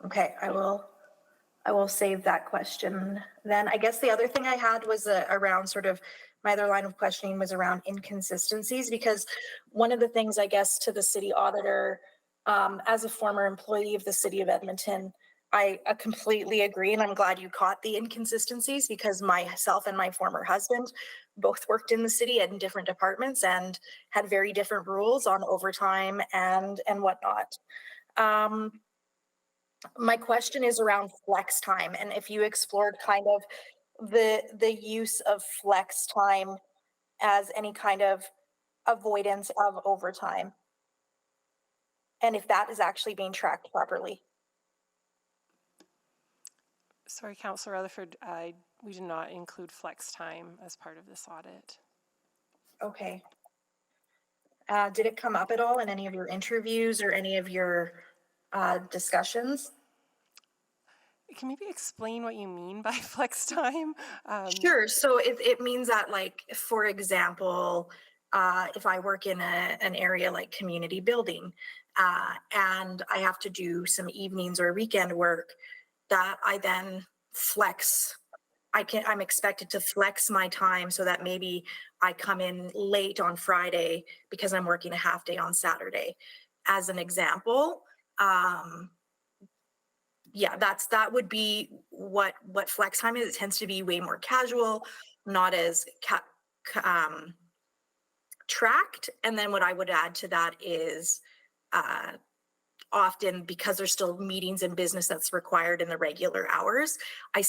Okay, I will save that question then. I guess the other thing I had was around sort of my other line of questioning was around inconsistencies, because one of the things I guess to the city auditor, as a former employee of the city of Edmonton, I completely agree, and I'm glad you caught the inconsistencies, because myself and my former husband both worked in the city in different departments and had very different rules on overtime and whatnot. My question is around flex time, and if you explored kind of the use of flex time as any kind of avoidance of overtime, and if that is actually being tracked properly. Sorry, Councillor Rutherford, we did not include flex time as part of this audit. Okay. Did it come up at all in any of your interviews or any of your discussions? Can you maybe explain what you mean by flex time? Sure. So it means that, like, for example, if I work in an area like community building, and I have to do some evenings or weekend work, that I then flex. I'm expected to flex my time so that maybe I come in late on Friday because I'm working a half day on Saturday, as an example. Yeah, that would be what flex time is. It tends to be way more casual, not as tracked. And then what I would add to that is often, because there's still meetings and business that's required in the regular hours, I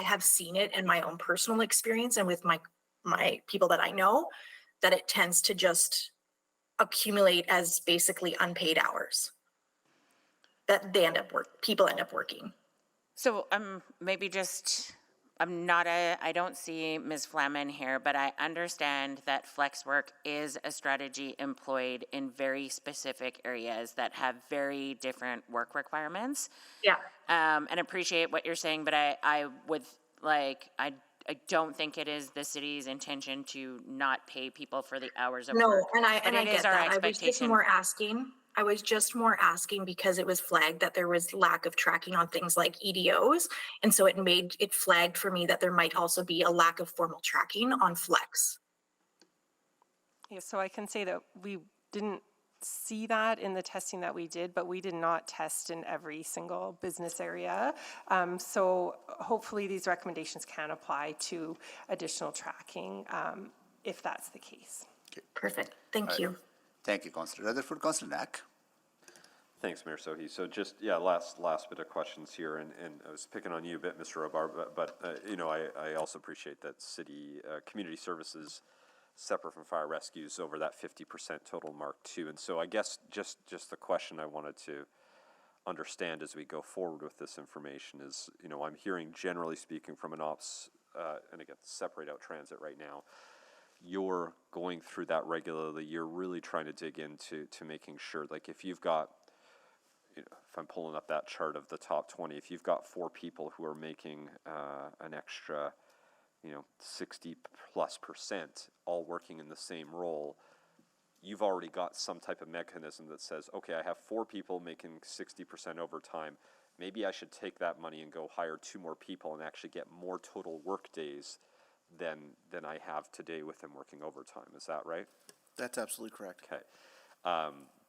have seen it in my own personal experience and with my people that I know, that it tends to just accumulate as basically unpaid hours that people end up working. So maybe just, I don't see Ms. Flamen here, but I understand that flex work is a strategy employed in very specific areas that have very different work requirements. Yeah. And appreciate what you're saying, but I don't think it is the city's intention to not pay people for the hours of work. No, and I get that. I was just more asking because it was flagged that there was lack of tracking on things like EDOs. And so it flagged for me that there might also be a lack of formal tracking on flex. Yeah, so I can say that we didn't see that in the testing that we did, but we did not test in every single business area. So hopefully these recommendations can apply to additional tracking if that's the case. Perfect. Thank you. Thank you, Councillor Rutherford. Councillor Knack. Thanks, Mayor Sohi. So just, yeah, last bit of questions here, and I was picking on you a bit, Mr. Robar, but you know, I also appreciate that city, community services separate from fire rescues over that 50% total mark too. And so I guess just the question I wanted to understand as we go forward with this information is, you know, I'm hearing generally speaking from an ops, and again, separate out transit right now, you're going through that regularly. You're really trying to dig into making sure, like if you've got, you know, if I'm pulling up that chart of the top 20, if you've got 4 people who are making an extra, you know, 60+% all working in the same role, you've already got some type of mechanism that says, okay, I have 4 people making 60% overtime. Maybe I should take that money and go hire 2 more people and actually get more total work days than I have today with them working overtime. Is that right? That's absolutely correct. Okay.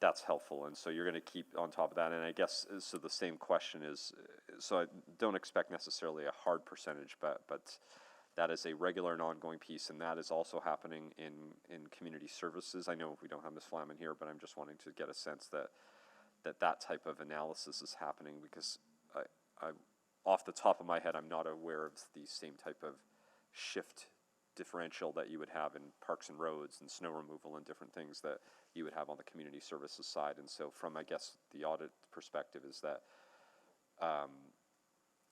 That's helpful, and so you're going to keep on top of that. And I guess, so the same question is, so I don't expect necessarily a hard percentage, but that is a regular and ongoing piece, and that is also happening in community services. I know we don't have Ms. Flaman here, but I'm just wanting to get a sense that type of analysis is happening, because I off the top of my head, I'm not aware of the same type of shift differential that you would have in parks and roads and snow removal and different things that you would have on the community services side. And so from, I guess, the audit perspective is that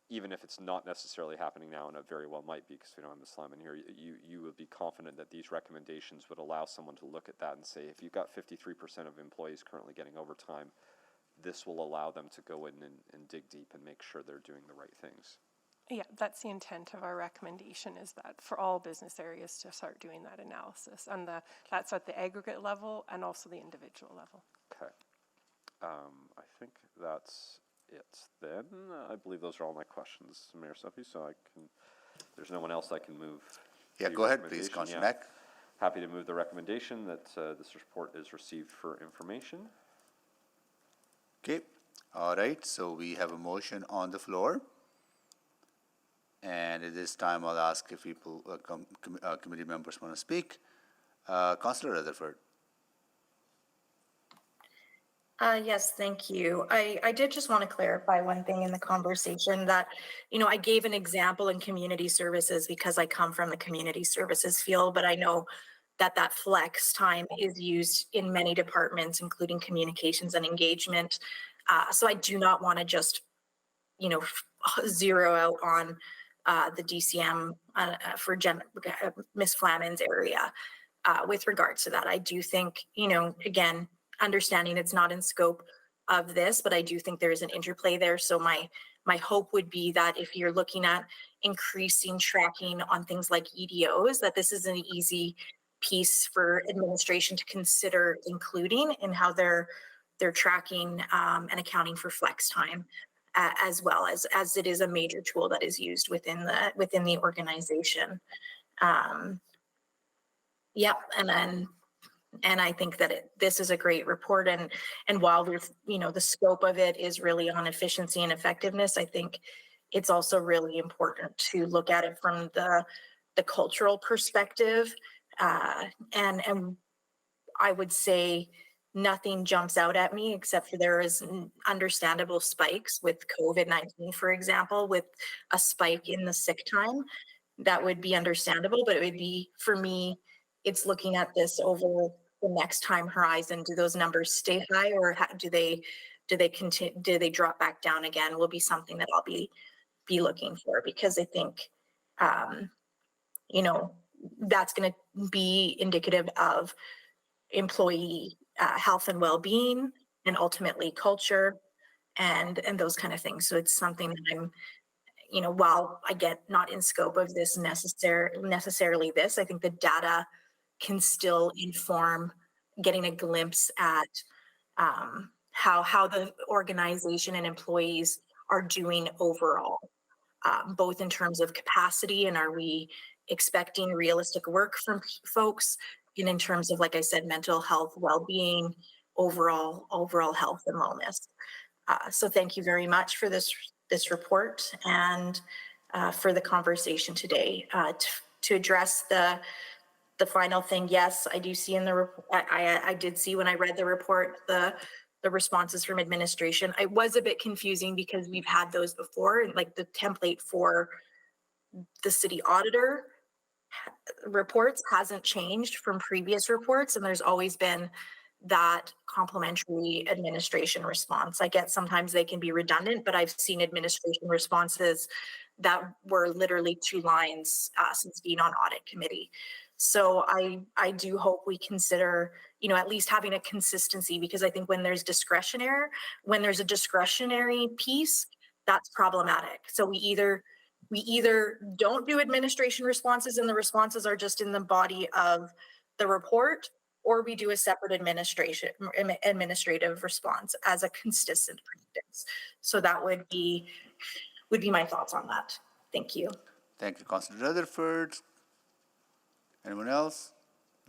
even if it's not necessarily happening now, and it very well might be because we don't have Ms. Lyman here, you would be confident that these recommendations would allow someone to look at that and say, if you've got 53% of employees currently getting overtime, this will allow them to go in and dig deep and make sure they're doing the right things. Yeah, that's the intent of our recommendation, is that for all business areas to start doing that analysis. And that's at the aggregate level and also the individual level. Okay. I think that's it then. I believe those are all my questions, Mayor Sophie, so I can, if there's no one else I can move. Yeah, go ahead, please, Councillor Knack. Happy to move the recommendation that this report is received for information. Okay, all right, so we have a motion on the floor. And at this time, I'll ask if people, committee members want to speak. Councillor Rutherford. Yes, thank you. I did just want to clarify one thing in the conversation that, you know, I gave an example in community services because I come from the community services field, but I know that flex time is used in many departments, including communications and engagement. So I do not want to just, you know, zero out on the DCM for Ms. Flaman's area. With regards to that, I do think, you know, again, understanding it's not in scope of this, but I do think there is an interplay there. So my hope would be that if you're looking at increasing tracking on things like EDOs, that this is an easy piece for administration to consider including in how they're tracking and accounting for flex time. As well as it is a major tool that is used within the organization. Yep, and I think that this is a great report, and while we're, you know, the scope of it is really on efficiency and effectiveness, I think it's also really important to look at it from the cultural perspective, and I would say nothing jumps out at me except for there is understandable spikes with COVID-19, for example, with a spike in the sick time. That would be understandable, but it would be, for me, it's looking at this over the next time horizon. Do those numbers stay high, or do they continue? Do they drop back down again? Will be something that I'll be looking for, because I think, you know, that's going to be indicative of employee health and well-being, and ultimately culture, and those kind of things. So it's something that I'm, you know, while I get not in scope of this necessarily this, I think the data can still inform getting a glimpse at how the organization and employees are doing overall, both in terms of capacity and are we expecting realistic work from folks, and in terms of, like I said, mental health, well-being, overall health and wellness. So thank you very much for this report, and for the conversation today. To address the the final thing, yes, I do see in the report, I did see when I read the report, the responses from administration. It was a bit confusing because we've had those before, and like the template for the city auditor reports hasn't changed from previous reports, and there's always been that complementary administration response. I get sometimes they can be redundant, but I've seen administration responses that were literally 2 lines since being on audit committee. So I do hope we consider, you know, at least having a consistency, because I think when there's a discretionary piece, that's problematic. So we either don't do administration responses and the responses are just in the body of the report, or we do a separate administrative response as a consistent practice. So that would be my thoughts on that. Thank you. Thank you, Councillor Rutherford. Anyone else?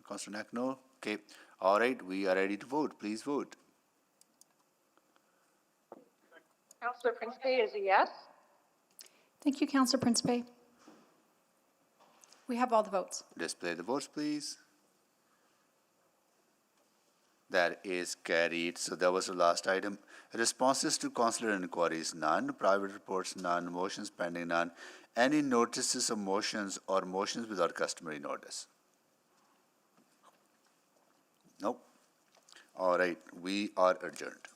Councillor Knack, no? Okay. All right, we are ready to vote. Please vote. Councillor Principe is a yes. Thank you, Councillor Principe. We have all the votes. Display the votes, please. That is carried. So that was the last item. Responses to councillor inquiries, none. Private reports, none. Motions pending, none. Any notices of motions or motions without customary notice? Nope. All right, we are adjourned.